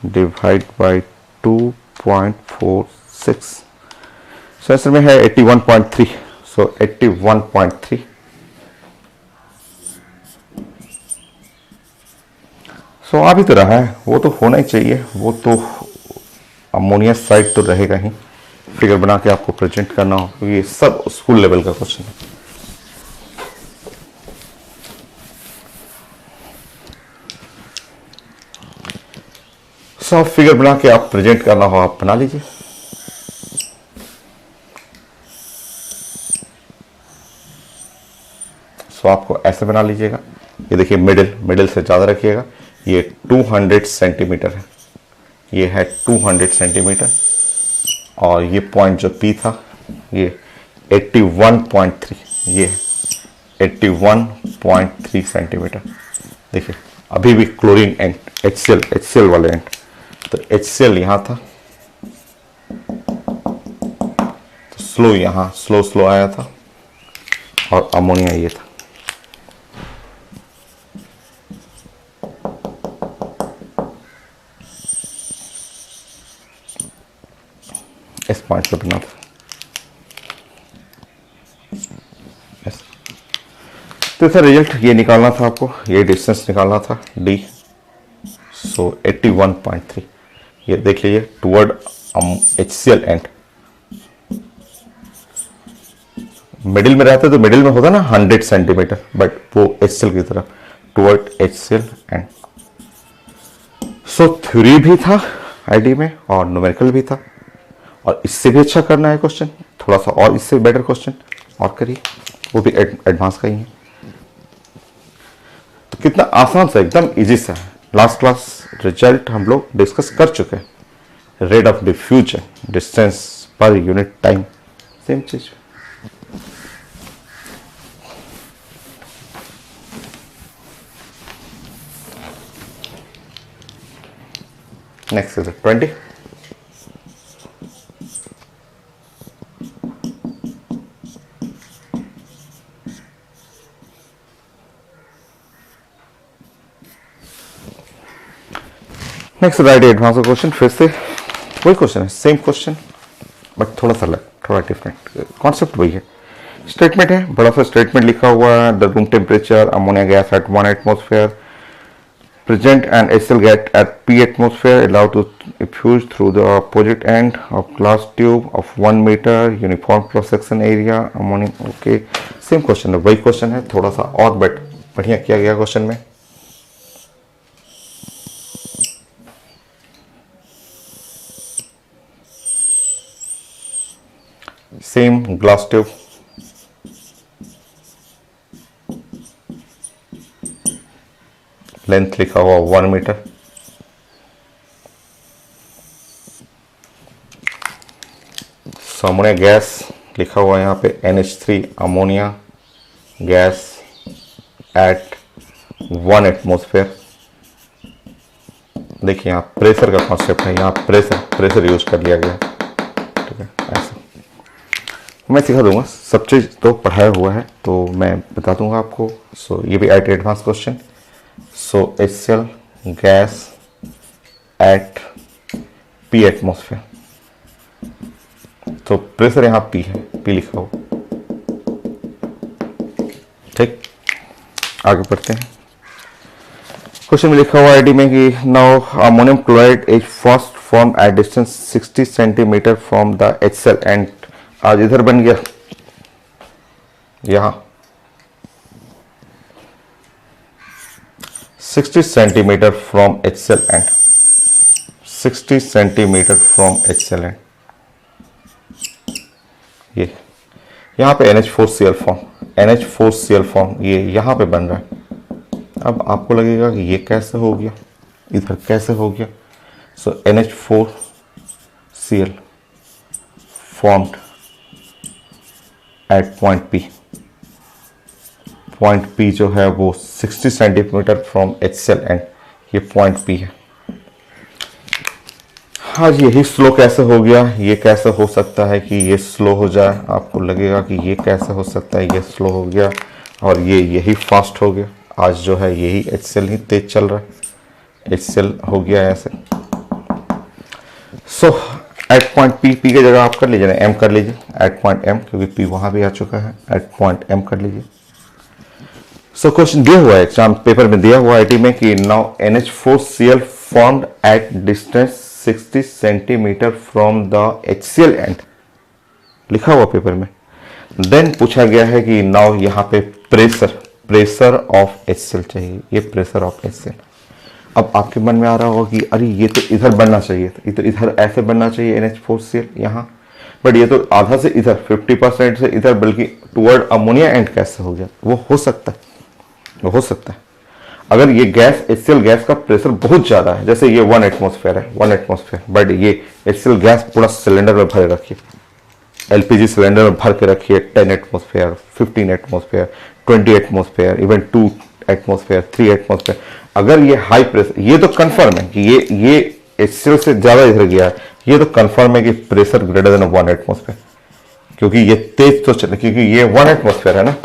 divide by 2.46, so answer में है 81.3, सो 81.3। सो आ भी तो रहा है, वो तो होना ही चाहिए, वो तो अमोनिया साइड तो रहेगा ही, फिगर बना के आपको प्रेजेंट करना हो, क्योंकि ये सब स्कूल लेवल का क्वेश्चन है। सो फिगर बना के आप प्रेजेंट करना हो, आप बना लीजिए। सो आपको ऐसे बना लीजिएगा, ये देखिए मिडिल से ज्यादा रखिएगा, ये 200 सेंटीमीटर है, ये है 200 सेंटीमीटर, और ये पॉइंट जो पी था ये 81.3, ये 81.3 सेंटीमीटर। देखिए अभी भी क्लोरीन एंड HCl वाले एंड, तो HCl यहाँ था, तो स्लो यहाँ स्लो आया था, और अमोनिया ये था। इस पॉइंट पे बना था, तो सर रिजल्ट ये निकालना था आपको, ये डिस्टेंस निकालना था डी, सो 81.3, ये देख लीजिए टुवर्ड HCl एंड, मिडिल में रहता तो मिडिल में होता ना 100 सेंटीमीटर, बट वो HCl की तरफ toward HCl and. So theory भी था आईडी में और न्यूमेरिकल भी था, और इससे भी अच्छा करना है क्वेश्चन, थोड़ा सा और इससे बेटर क्वेश्चन और करिए, वो भी एडवांस का ही है। तो कितना आसान सा, एकदम इजी सा है। लास्ट क्लास रिजल्ट हम लोग डिस्कस कर चुके हैं, rate of diffusion, distance per unit time, same चीज। Next is 20. Next right advance question, फिर से वही क्वेश्चन है, सेम क्वेश्चन बट थोड़ा सा अलग, थोड़ा डिफरेंट, कॉन्सेप्ट वही है. स्टेटमेंट है, बड़ा सा स्टेटमेंट लिखा हुआ है. The room temperature ammonia gas at 1 atmosphere present an HCl gas at P atmosphere allowed to diffuse through the opposite end of glass tube of 1 meter, uniform cross section area, ammonium. Okay, same question है, वही question है, थोड़ा सा और बढ़िया किया गया question में. सेम ग्लास ट्यूब, लेंथ लिखा हुआ 1 मीटर. अमोनिया गैस लिखा हुआ यहाँ पे NH3 ammonia gas at 1 atmosphere. देखिए यहाँ प्रेशर का कॉन्सेप्ट है, यहाँ प्रेशर यूज कर लिया गया. ठीक है, ऐसा मैं सिखा दूंगा, सब चीज़ तो पढ़ाया हुआ है तो मैं बता दूंगा आपको. सो ये भी at advance question. So HCl gas at P atmosphere, तो प्रेशर यहाँ P है, P लिखा हो. ठीक, आगे बढ़ते हैं. क्वेश्चन में लिखा हुआ आईडी में कि now ammonium chloride is first form at distance 60 centimetre from the HCl and. आज इधर बन गया, यहां 60 centimetre from HCl and, 60 centimetre from HCl and. ये यहां पे NH4Cl फॉर्म, NH4Cl फॉर्म ये यहां पे बन रहा है. अब आपको लगेगा कि ये कैसे हो गया, इधर कैसे हो गया. सो NH4Cl formed eight point P. Point P जो है वो 60 सेंटीमीटर फ्रॉम HCl एंड, ये पॉइंट P है. हाँ, यही स्लो कैसे हो गया, ये कैसे हो सकता है कि ये स्लो हो जाए. आपको लगेगा कि ये कैसे हो सकता है, ये स्लो हो गया और ये यही फास्ट हो गया. आज जो है यही HCl ही तेज चल रहा है, HCl हो गया ऐसे. सो एट पॉइंट P की जगह आप कर लीजिए ना, M कर लीजिए, एट पॉइंट M, क्योंकि P वहां भी आ चुका है. एट पॉइंट M कर लीजिए. सो क्वेश्चन दिया हुआ है एग्जाम पेपर में, दिया हुआ आईटी में कि now NH4Cl formed at distance 60 centimetre from the HCl and, लिखा हुआ पेपर में. देन पूछा गया है कि नाउ यहाँ पे प्रेशर ऑफ HCl चाहिए, ये प्रेशर ऑफ HCl. अब आपके मन में आ रहा होगा कि अरे ये तो इधर बनना चाहिए था, तो इधर ऐसे बनना चाहिए NH4Cl यहाँ, बट ये तो आधा से इधर 50% से इधर, बल्कि टुवर्ड अमोनिया एंड कैसे हो गया. वो हो सकता है, वो हो सकता है अगर ये गैस HCl गैस का प्रेशर बहुत ज़्यादा है. जैसे ये 1 एटमोसफेयर है, 1 एटमोसफेयर, बट ये HCl गैस पूरा सिलेंडर में भरे रखिए, LPG सिलेंडर में भर के रखिए. 10 atmosphere, 15 atmosphere, 20 atmosphere, even 2 atmosphere, 3 atmosphere. अगर ये हाई प्रेशर, ये तो कंफर्म है कि ये HCl से ज़्यादा इधर गया है, ये तो कंफर्म है कि प्रेशर ग्रेटर देन 1 एटमोसफेयर, क्योंकि ये तेज तो चल, क्योंकि ये 1 एटमोसफेयर है ना,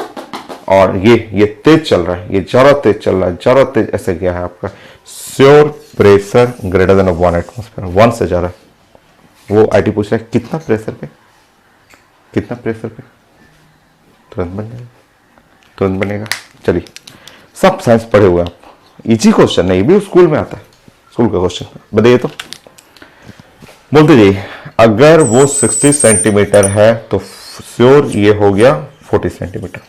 और ये तेज चल रहा है, ये ज़्यादा तेज चल रहा है, ज़्यादा तेज ऐसे गया है आपका. Sure pressure greater than 1 atmosphere, 1 से ज़्यादा. वो आईटी पूछ रहा है कितना प्रेशर पे, कितना प्रेशर पे, तुरंत बन जाएगा, तुरंत बनेगा. चलिए, सब साइंस पढ़े हुए आप, इजी क्वेश्चन नहीं, भी स्कूल में आता है, स्कूल का क्वेश्चन. बताइए तो, बोलते जाइए. अगर वो 60 सेंटीमीटर है तो श्योर ये हो गया 40 सेंटीमीटर.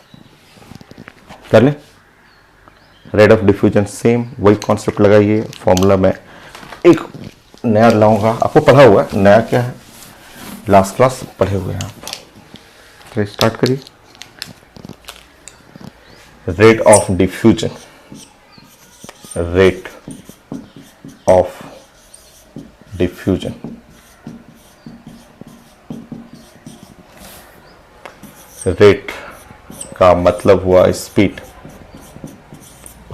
कर ले. रेट ऑफ डिफ्यूजन सेम, वही कॉन्सेप्ट लगाइए. फॉर्मूला में एक नया लाऊंगा, आपको पढ़ा हुआ है, नया क्या है, लास्ट क्लास पढ़े हुए हैं आप. तो स्टार्ट करिए. Rate of diffusion, rate of diffusion, rate का मतलब हुआ स्पीड.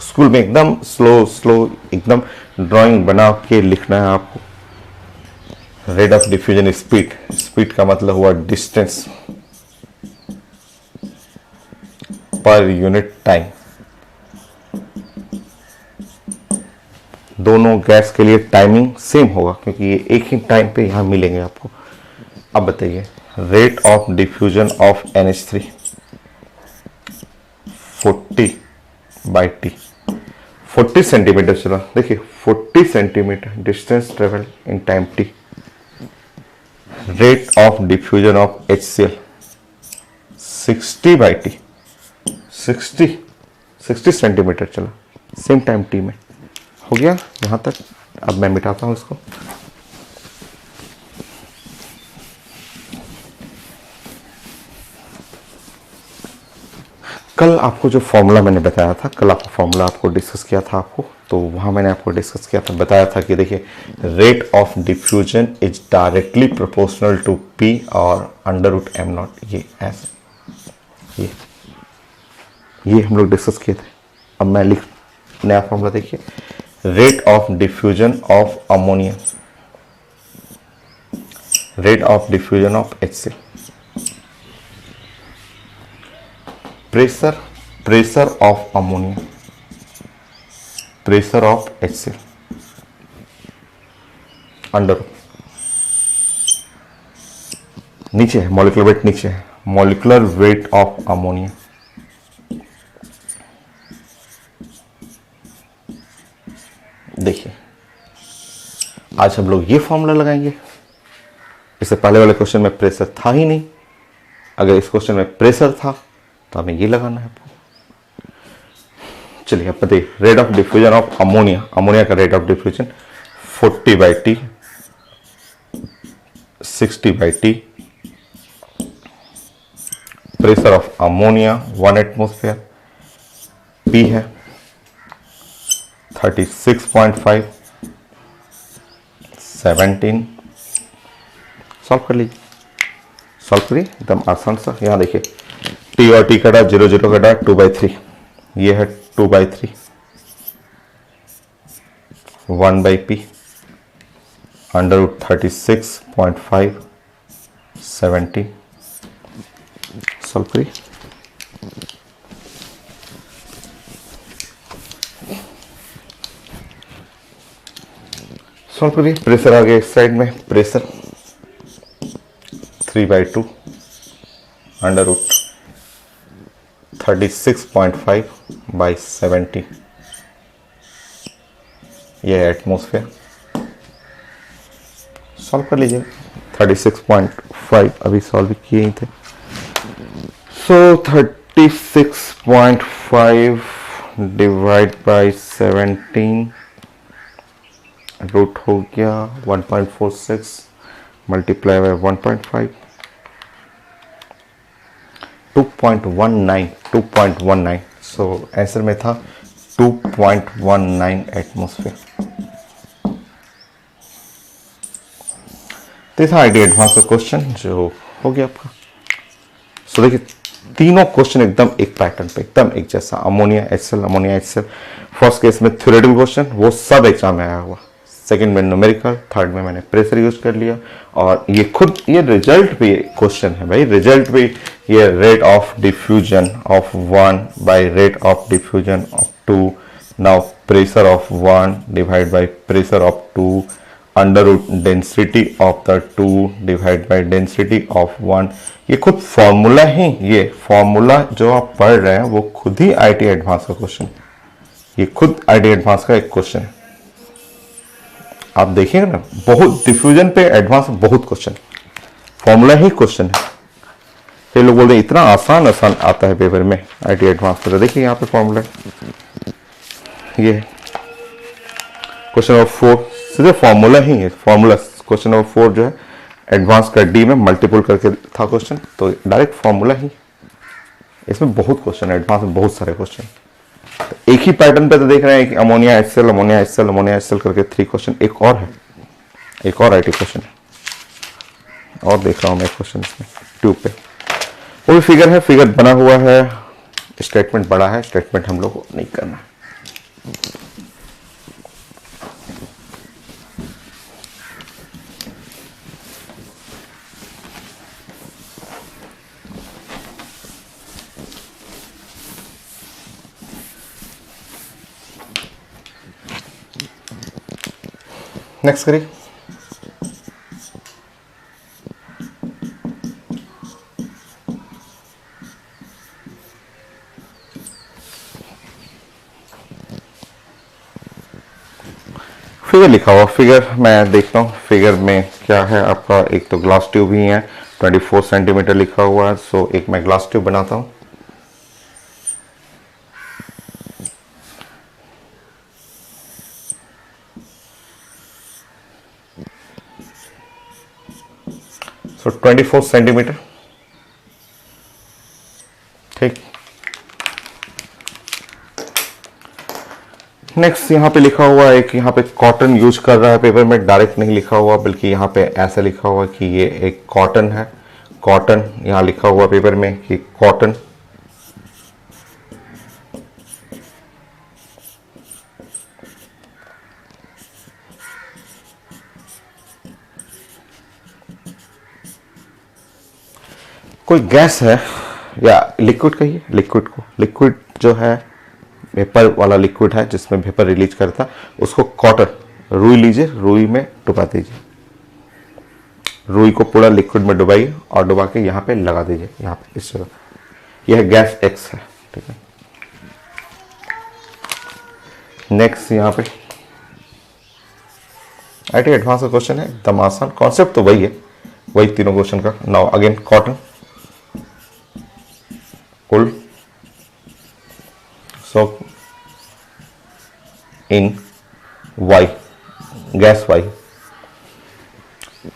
स्कूल में एकदम स्लो एकदम ड्राइंग बना के लिखना है आपको. Rate of diffusion speed, speed का मतलब हुआ डिस्टेंस पर यूनिट टाइम। दोनों गैस के लिए टाइमिंग सेम होगा क्योंकि ये एक ही टाइम पे यहां मिलेंगे आपको। अब बताइए rate of diffusion of NH3 40/T, 40 centimetre. चलो देखिए 40 centimetre distance travel in time t। Rate of diffusion of HCl 60/T, 60 centimetre. चलो सेम टाइम t में हो गया यहां तक। अब मैं मिटाता हूं इसको। कल आपको जो फॉर्मूला मैंने बताया था, कल आपको फॉर्मूला आपको डिस्कस किया था आपको, तो वहां मैंने आपको डिस्कस किया था, बताया था कि देखिए rate of diffusion is directly proportional to P और √m0। ये ऐसे ये हम लोग डिस्कस किए थे। अब मैं लिख नया फॉर्मूला देखिए, rate of diffusion of ammonia, rate of diffusion of HCl, pressure of ammonia, pressure of HCl, under नीचे है, मॉलिक्यूलर वेट नीचे है, मॉलिक्यूलर वेट ऑफ अमोनिया। देखिए आज हम लोग ये फॉर्मूला लगाएंगे। इससे पहले वाले क्वेश्चन में प्रेशर था ही नहीं, अगर इस क्वेश्चन में प्रेशर था तो हमें ये लगाना है आपको। चलिए अब बताइए rate of diffusion of ammonia, ammonia का rate of diffusion 40/T, 60/T, pressure of ammonia 1 atmosphere, P है 36.5, 17। सॉल्व कर लीजिए, सॉल्व करिए एकदम आसान सा। यहाँ देखिए T और T कटा, 0 कटा, 2/3, ये है 2/3, 1/P, √36.5, 17। सॉल्व करिए। सॉल्व करिए। प्रेशर आ गया इस साइड में, प्रेशर 3/2 √36.5/70, यह है एटमोस्फेयर। सॉल्व कर लीजिए। 36.5 अभी सॉल्व किए ही थे। सो 36.5 डिवाइड बाई 17 रूट हो गया 1.46 मल्टीप्लाई बाय 1.5, 2.19। सो आंसर में था 2.19 एटमोस्फेयर। तो था आईडी एडवांस का क्वेश्चन जो हो गया आपका। सो देखिए तीनों क्वेश्चन एकदम एक पैटर्न पे, एकदम एक जैसा, ammonia HCl, ammonia HCl। First case में थ्योरेटिकल क्वेश्चन, वो सब एग्जाम में आया हुआ। सेकंड में न्यूमेरिकल, थर्ड में मैंने प्रेशर यूज कर लिया। और ये खुद ये रिजल्ट भी क्वेश्चन है भाई, रिजल्ट भी ये rate of diffusion of 1 by rate of diffusion of 2, now pressure of 1 divide by pressure of 2 under root density of the 2 divide by density of 1। ये खुद फॉर्मूला ही, ये फॉर्मूला जो आप पढ़ रहे हैं वो खुद ही आईटी एडवांस का क्वेश्चन, ये खुद आईटी एडवांस का एक क्वेश्चन है। आप देखिएगा ना, बहुत डिफ्यूजन पे एडवांस बहुत क्वेश्चन, फॉर्मूला ही क्वेश्चन है। ये लोग बोलते हैं इतना आसान आता है पेपर में आईटी एडवांस पर। देखिए यहाँ पे फॉर्मूला, ये क्वेश्चन नंबर 4 सीधे फॉर्मूला ही है, फॉर्मूला। क्वेश्चन नंबर 4 जो है एडवांस का डी में मल्टीपल करके था क्वेश्चन, तो डायरेक्ट फॉर्मूला ही। इसमें बहुत क्वेश्चन है, एडवांस में बहुत सारे क्वेश्चन। तो एक ही पैटर्न पे तो देख रहे हैं कि ammonia HCl, ammonia HCl, ammonia HCl करके 3 क्वेश्चन। एक और है, एक और आईटी क्वेश्चन है और देख रहा हूं मैं क्वेश्चन इसमें ट्यूब पे। वो भी फिगर है, फिगर बना हुआ है, स्टेटमेंट बड़ा है, स्टेटमेंट हम लोग को नहीं करना है। नेक्स्ट करिए। फिगर लिखा हुआ, फिगर मैं देखता हूँ फिगर में क्या है आपका। एक तो ग्लास ट्यूब ही है, 24 सेंटीमीटर लिखा हुआ है। सो एक मैं ग्लास ट्यूब बनाता हूँ। सो 24 सेंटीमीटर, ठीक। नेक्स्ट यहाँ पे लिखा हुआ है कि यहाँ पे कॉटन यूज कर रहा है पेपर में, डायरेक्ट नहीं लिखा हुआ बल्कि यहाँ पे ऐसे लिखा हुआ कि ये एक कॉटन है। कॉटन यहाँ लिखा हुआ पेपर में कि कॉटन। कोई गैस है या लिक्विड कहिए, लिक्विड को, लिक्विड जो है वेपर वाला लिक्विड है जिसमें वेपर रिलीज करता है, उसको कॉटन, रुई लीजिए, रुई में डुबा दीजिए। रुई को पूरा लिक्विड में डुबाइए और डुबा के यहाँ पे लगा दीजिए, यहाँ पे इस जगह। यह गैस एक्स है, ठीक है। नेक्स्ट यहाँ पे आईटी एडवांस का क्वेश्चन है, एकदम आसान, कॉन्सेप्ट तो वही है, वही तीनों क्वेश्चन का। Now again cotton, wool, soak in Y, gas Y।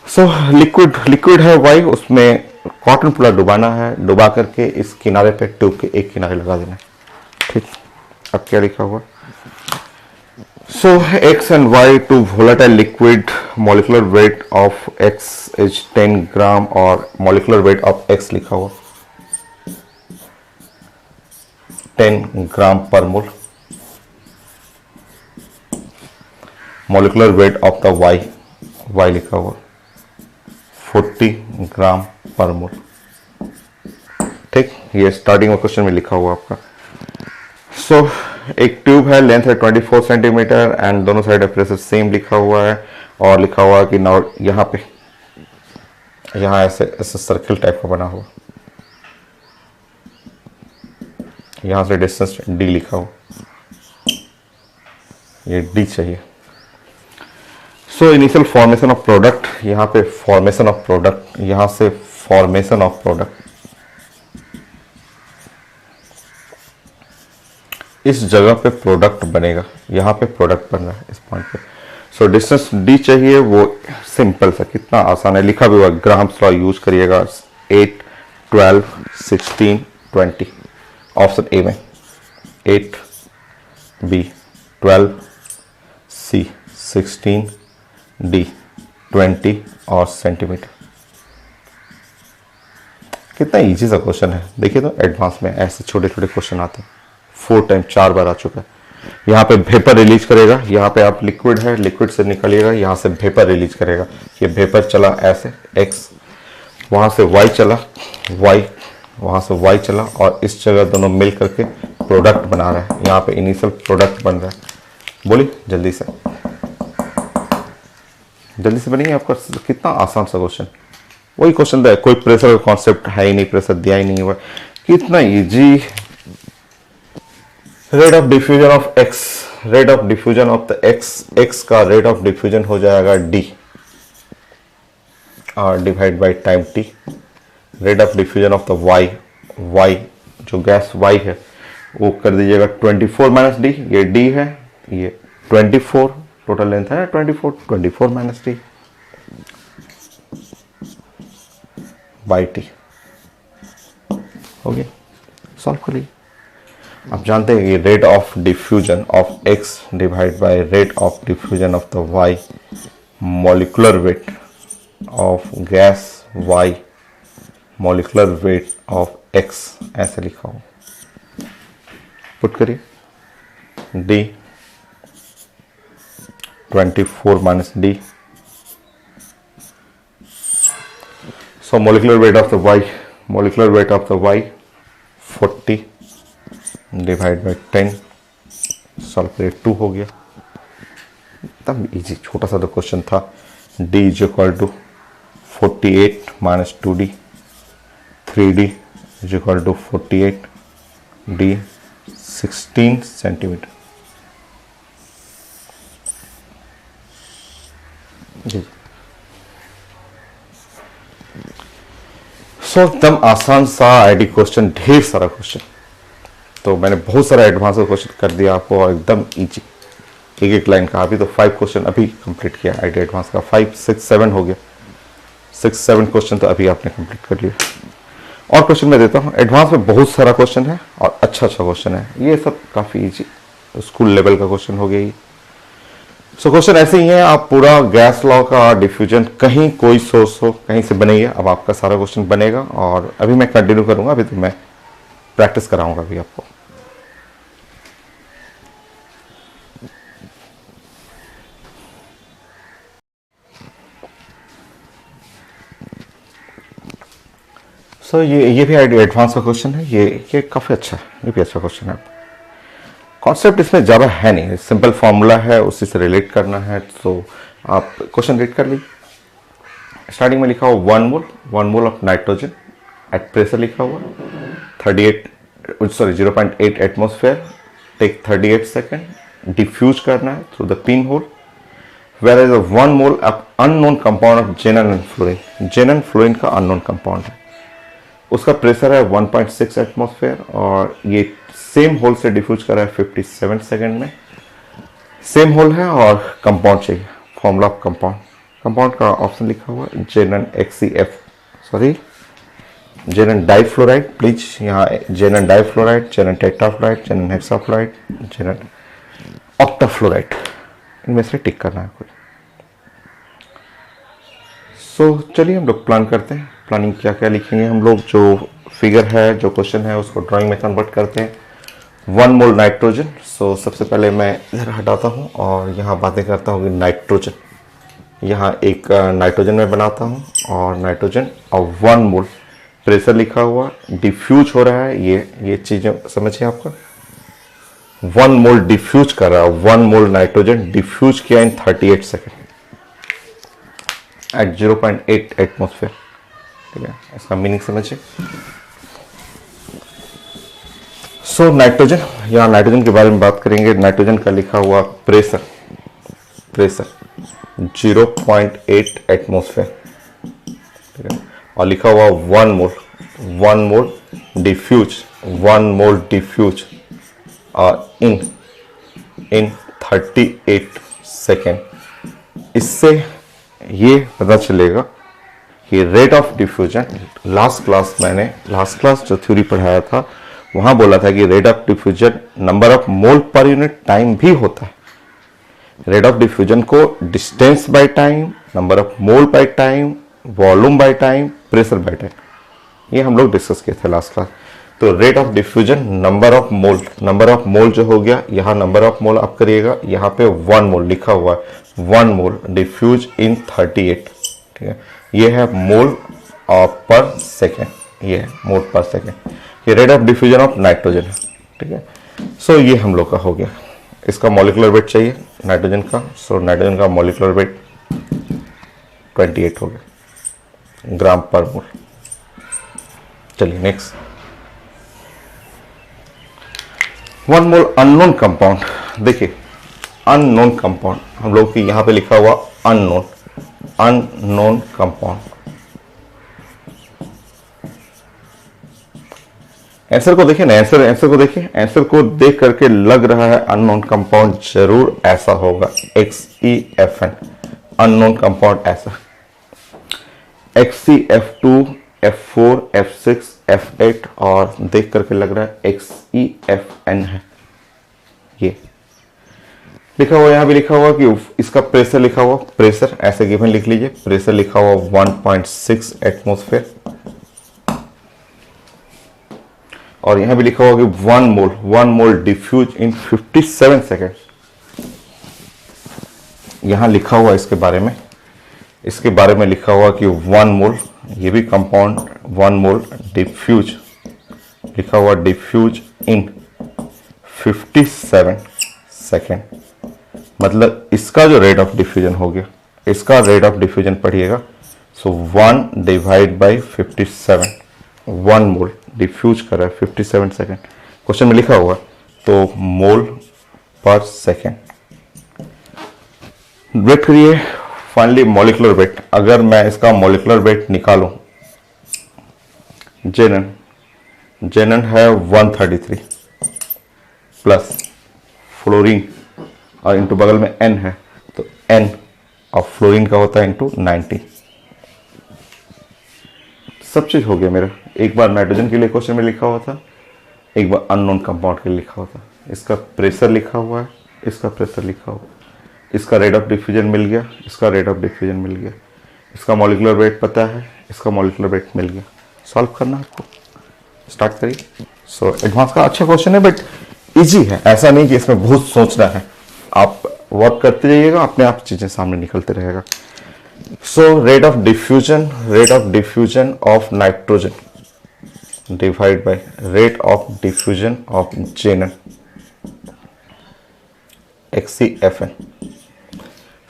So liquid है Y, उसमें कॉटन पूरा डुबाना है, डुबा करके इस किनारे पे ट्यूब के एक किनारे लगा देना है, ठीक। अब क्या लिखा हुआ, सो X and Y to volatile liquid, molecular weight of X is 10 ग्राम और molecular weight of X लिखा हुआ 10 ग्राम पर mole. Molecular weight of the Y लिखा हुआ 40 ग्राम पर मोल, ठीक। ये स्टार्टिंग में क्वेश्चन में लिखा हुआ आपका। सो एक ट्यूब है, लेंथ है 24 सेंटीमीटर एंड दोनों साइड प्रेशर सेम लिखा हुआ है और लिखा हुआ है कि नाउ यहाँ पे, यहाँ ऐसे सर्किल टाइप का बना हुआ, यहां से डिस्टेंस d लिखा हो, ये d चाहिए। So initial formation of product, यहाँ पे फॉर्मेशन ऑफ प्रोडक्ट, यहां से फॉर्मेशन ऑफ प्रोडक्ट, इस जगह पे प्रोडक्ट बनेगा, यहाँ पे प्रोडक्ट बन रहा है इस पॉइंट पे। सो डिस्टेंस d चाहिए, वो सिंपल सा, कितना आसान है, लिखा भी हुआ, ग्राम्स लॉ यूज करिएगा। 8, 12, 16, 20, ऑप्शन ए में 8, बी 12, सी 16, डी 20 और सेंटीमीटर। कितना इजी सा क्वेश्चन है, देखिए तो एडवांस में ऐसे छोटे छोटे क्वेश्चन आते हैं, 4 टाइम 4 बार आ चुका है। यहाँ पे वेपर रिलीज करेगा, यहाँ पे आप लिक्विड है, लिक्विड से निकलिएगा, यहाँ से वेपर रिलीज करेगा। ये वेपर चला ऐसे x, वहां से y चला, y वहां से y चला और इस जगह दोनों मिल करके प्रोडक्ट बना रहा है, यहाँ पे इनिशियल प्रोडक्ट बन रहा है। बोलिए जल्दी से, जल्दी से बनेंगे आपका। कितना आसान सा क्वेश्चन, वही क्वेश्चन है, कोई प्रेशर का कॉन्सेप्ट है ही नहीं, प्रेशर दिया ही नहीं हुआ, कितना easy. Rate of diffusion of x, rate of diffusion of the x का रेट ऑफ डिफ्यूजन हो जाएगा d और divide by time t। Rate of diffusion of the y जो गैस y है वो कर दीजिएगा 24 माइनस डी, ये d है, ये 24 टोटल लेंथ है, 24 माइनस डी बाई टी। हो गया, सॉल्व करिए। आप जानते हैं कि rate of diffusion of x divide by rate of diffusion of the y, molecular weight of gas y, molecular weight of x, ऐसे लिखा हो, पुट करिए। d 24 minus D, so molecular weight of the y, molecular weight of the y 40 divide by 10, solve करिए, 2 हो गया। एकदम easy छोटा सा तो क्वेश्चन था। D is equal to 48 minus 2D, 3D is equal to 48, D 16 centimetre. जी so एकदम आसान सा आईडी क्वेश्चन, ढेर सारा क्वेश्चन। तो मैंने बहुत सारा एडवांस क्वेश्चन कर दिया आपको और एकदम इजी, एक एक लाइन का। अभी तो 5 क्वेश्चन अभी कंप्लीट किया आईडी एडवांस का, 5 6 7 हो गया, 6 7 क्वेश्चन तो अभी आपने कंप्लीट कर लिया। और क्वेश्चन मैं देता हूँ, एडवांस में बहुत सारा क्वेश्चन है और अच्छा क्वेश्चन है, ये सब काफ़ी इजी स्कूल लेवल का क्वेश्चन हो गया ये। सो क्वेश्चन ऐसे ही है, आप पूरा गैस लॉ का डिफ्यूजन कहीं कोई सोर्स हो कहीं से बनेगा, अब आपका सारा क्वेश्चन बनेगा। और अभी मैं कंटिन्यू करूंगा, अभी तो मैं प्रैक्टिस कराऊंगा अभी आपको। सो ये भी एडवांस का क्वेश्चन है, ये काफ़ी अच्छा है, ये भी अच्छा क्वेश्चन है। कॉन्सेप्ट इसमें ज़्यादा है नहीं, सिंपल फॉर्मूला है, उसी से रिलेट करना है। तो आप क्वेश्चन रीड कर लीजिए। स्टार्टिंग में लिखा हुआ 1 mole of nitrogen at pressure लिखा हुआ 0.8 एटमोसफेयर, टेक 38 सेकेंड, डिफ्यूज करना है through the pin hole. Where is 1 mole of unknown compound of xenon and fluorine, xenon fluorine का अननोन कंपाउंड है, उसका प्रेशर है 1.6 एटमोसफेयर और ये सेम होल से डिफ्यूज कर रहा है 57 सेकेंड में। सेम होल है और कंपाउंड चाहिए, फॉर्मूला ऑफ कंपाउंड। कंपाउंड का ऑप्शन लिखा हुआ है जेनन XCF, सॉरी जेनन डाइफ्लोराइड, प्लीज यहाँ जेनन डाइफ्लोराइड, जेनन टेट्राफ्लोराइड, जेनन हेक्साफ्लोराइड, जेनन ऑक्टाफ्लोराइड, इनमें से टिक करना है कुछ। सो चलिए हम लोग प्लान करते हैं। प्लानिंग क्या क्या लिखेंगे हम लोग, जो फिगर है जो क्वेश्चन है उसको ड्राइंग में कन्वर्ट करते हैं। 1 मोल नाइट्रोजन, सो सबसे पहले मैं इधर हटाता हूँ और यहाँ बातें करता हूँ कि नाइट्रोजन, यहाँ एक नाइट्रोजन में बनाता हूँ और नाइट्रोजन और 1 मोल प्रेशर लिखा हुआ, डिफ्यूज हो रहा है, ये चीज़ें समझिए आपका। 1 मोल डिफ्यूज कर रहा है, 1 मोल नाइट्रोजन डिफ्यूज किया इन 38 सेकेंड एट 0.8 एटमोसफेयर, ठीक है, इसका मीनिंग समझिए। सो नाइट्रोजन, यहाँ नाइट्रोजन के बारे में बात करेंगे। नाइट्रोजन का लिखा हुआ प्रेशर 0.8 एटमोसफेयर, ठीक है, और लिखा हुआ 1 मोल डिफ्यूज, 1 मोल डिफ्यूज और इन 38 सेकेंड। इससे ये पता चलेगा कि rate of diffusion, last class जो थ्योरी पढ़ाया था वहां बोला था कि rate of diffusion number of mole पर यूनिट टाइम भी होता है। रेट ऑफ डिफ्यूजन को distance by time, number of mole by time, volume by time, pressure by time, ये हम लोग डिस्कस किए थे लास्ट क्लास। तो rate of diffusion number of mole जो हो गया, यहाँ नंबर ऑफ मोल आप करिएगा, यहाँ पे 1 मोल लिखा हुआ है, 1 मोल डिफ्यूज इन 38, ठीक है, ये है मोल पर सेकेंड, ये है मोल पर सेकेंड, ये rate of diffusion of nitrogen है, ठीक है। सो ये हम लोग का हो गया। इसका मॉलिक्यूलर वेट चाहिए नाइट्रोजन का, सो नाइट्रोजन का मॉलिक्यूलर वेट 28 हो गया ग्राम पर मोल। चलिए नेक्स्ट, 1 मोल अननोन कंपाउंड। देखिए अननोन कंपाउंड हम लोग की यहाँ पे लिखा हुआ अननोन कंपाउंड। आंसर को देखिए ना, आंसर को देखिए, आंसर को देख करके लग रहा है अननोन कंपाउंड जरूर ऐसा होगा, XeFn, अननोन कंपाउंड ऐसा, XeF2, F4, F6, F8 और देख करके लग रहा है XeFn है। ये लिखा हुआ, यहाँ भी लिखा हुआ कि इसका प्रेशर लिखा हुआ, प्रेशर ऐसे गिवन लिख लीजिए, प्रेशर लिखा हुआ 1.6 एटमोसफेयर और यहाँ भी लिखा हुआ कि 1 मोल डिफ्यूज इन 57 सेकेंड। यहाँ लिखा हुआ इसके बारे में लिखा हुआ कि 1 मोल, ये भी कंपाउंड, 1 मोल डिफ्यूज लिखा हुआ, डिफ्यूज इन 57 सेकेंड, मतलब इसका जो रेट ऑफ डिफ्यूजन हो गया, इसका रेट ऑफ डिफ्यूजन पढ़िएगा। सो 1 डिवाइड बाई 57, 1 मोल डिफ्यूज कर रहा है 57 सेकेंड, क्वेश्चन में लिखा हुआ, तो मोल पर सेकेंड। वेट करिए, फाइनली मॉलिक्यूलर वेट, अगर मैं इसका मॉलिक्यूलर वेट निकालूं, जेनन है 133 प्लस फ्लोरीन और इंटू बगल में एन है, तो एन ऑफ फ्लोरीन का होता है इंटू 90। सब चीज हो गया मेरा। एक बार नाइट्रोजन के लिए क्वेश्चन में लिखा हुआ था, एक बार अननोन कंपाउंड के लिए लिखा हुआ था। इसका प्रेशर लिखा हुआ है, इसका प्रेशर लिखा हुआ है, इसका रेट ऑफ डिफ्यूजन मिल गया, इसका रेट ऑफ डिफ्यूजन मिल गया, इसका मॉलिक्यूलर वेट पता है, इसका मॉलिक्यूलर वेट मिल गया। सॉल्व करना आपको, स्टार्ट करिए। सो एडवांस का अच्छा क्वेश्चन है बट इजी है, ऐसा नहीं कि इसमें बहुत सोचना है। आप वर्क करते जाइएगा, अपने आप चीजें सामने निकलते रहेगा। सो rate of diffusion of nitrogen divide by rate of diffusion of जेनन XCFN।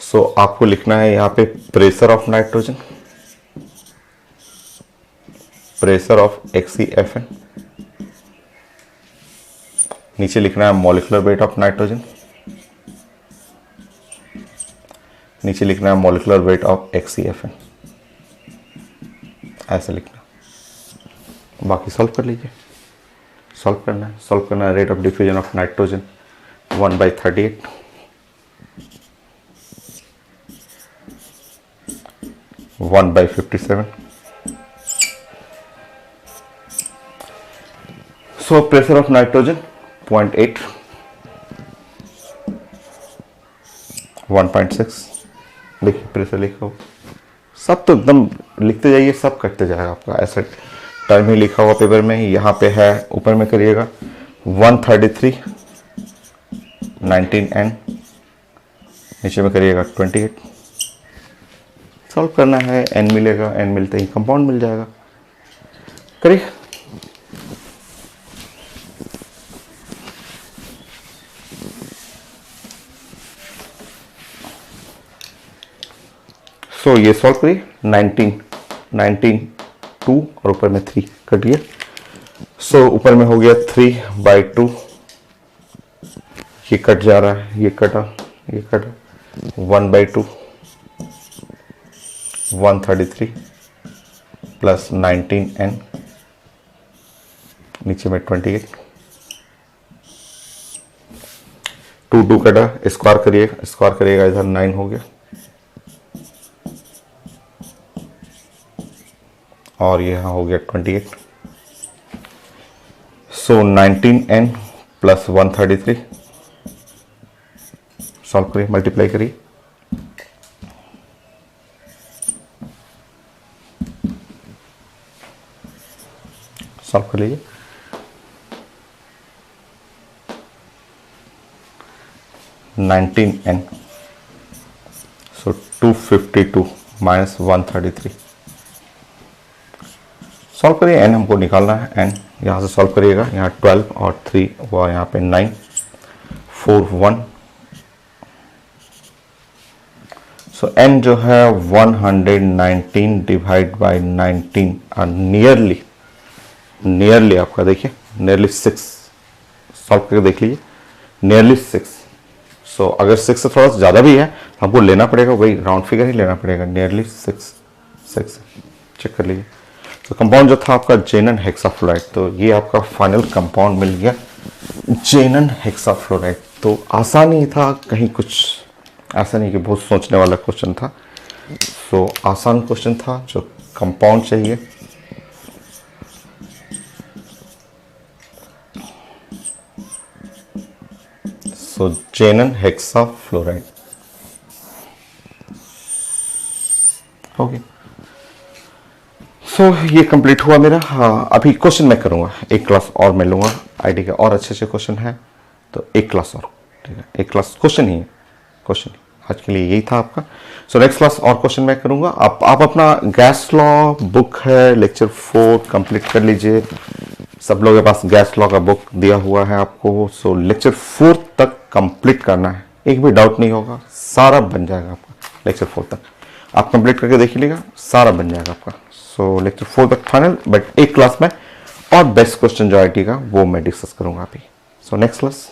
सो आपको लिखना है यहाँ पे pressure of nitrogen, pressure of XCFN, नीचे लिखना है मॉलिक्यूलर वेट ऑफ नाइट्रोजन, नीचे लिखना है मॉलिक्यूलर वेट ऑफ XCFN, ऐसे लिखना। बाकी सॉल्व कर लीजिए। सॉल्व करना है rate of diffusion of nitrogen 1/38, one by 57। So pressure of nitrogen 0.8, 1.6। देखिए प्रेशर लिखा हो, सब तो एकदम लिखते जाइए, सब कटते जाएगा आपका, ऐसा टाइम ही लिखा हुआ पेपर में। यहाँ पे है, ऊपर में करिएगा 133 19N, नीचे में करिएगा 28। सॉल्व करना है, N मिलेगा, N मिलते ही कंपाउंड मिल जाएगा। करिए। सो ये सॉल्व करिए। 19 2 और ऊपर में 3 कट गया। सो ऊपर में हो गया 3/2, ये कट जा रहा है, ये कटा 1/2, 133 प्लस 19N, नीचे में 28, 2 कटा, स्क्वायर करिएगा इधर 9 हो गया, और यहाँ हो गया 28। सो 19N प्लस 133, सॉल्व करिए, मल्टीप्लाई करिए। सॉल्व कर लीजिए। (19N) सो 252 माइनस 133। सॉल्व करिए, n हमको निकालना है, n यहाँ से सॉल्व करिएगा, यहाँ 12 और 3 हुआ, यहाँ पे 9, 4 1। सो n जो है 119 डिवाइड बाय 19 और नियरली आपका देखिए नियरली 6। सॉल्व करके देख लीजिए, नियरली 6। सो अगर 6 से थोड़ा सा ज़्यादा भी है तो हमको लेना पड़ेगा, वही राउंड फिगर ही लेना पड़ेगा, नियरली 6 चेक कर लीजिए। तो कंपाउंड जो था आपका जेनन हेक्साफ्लोराइड, तो ये आपका फाइनल कंपाउंड मिल गया जेनन हेक्साफ्लोराइड। तो आसान ही था, कहीं कुछ ऐसा नहीं कि बहुत सोचने वाला क्वेश्चन था। सो आसान क्वेश्चन था, जो कंपाउंड चाहिए सो जेनन हेक्साफ्लोराइड। ओके, सो ये कंप्लीट हुआ मेरा। हाँ, अभी क्वेश्चन मैं करूँगा, एक क्लास और मैं लूँगा, आईडी का और अच्छे क्वेश्चन है तो एक क्लास और, ठीक है, एक क्लास क्वेश्चन ही है, क्वेश्चन आज के लिए यही था आपका। सो नेक्स्ट क्लास और क्वेश्चन मैं करूँगा। आप अपना गैस लॉ बुक है लेक्चर 4 कंप्लीट कर लीजिए। सब लोगों के पास गैस लॉ का बुक दिया हुआ है आपको। सो लेक्चर 4 तक कंप्लीट करना है, एक भी डाउट नहीं होगा, सारा बन जाएगा आपका लेक्चर 4 तक। आप कंप्लीट करके देख लीजिएगा, सारा बन जाएगा आपका। सो लेक्चर 4 तक फाइनल, बट एक क्लास में और बेस्ट क्वेश्चन जो आईटी का वो मैं डिस्कस करूंगा अभी। So next class.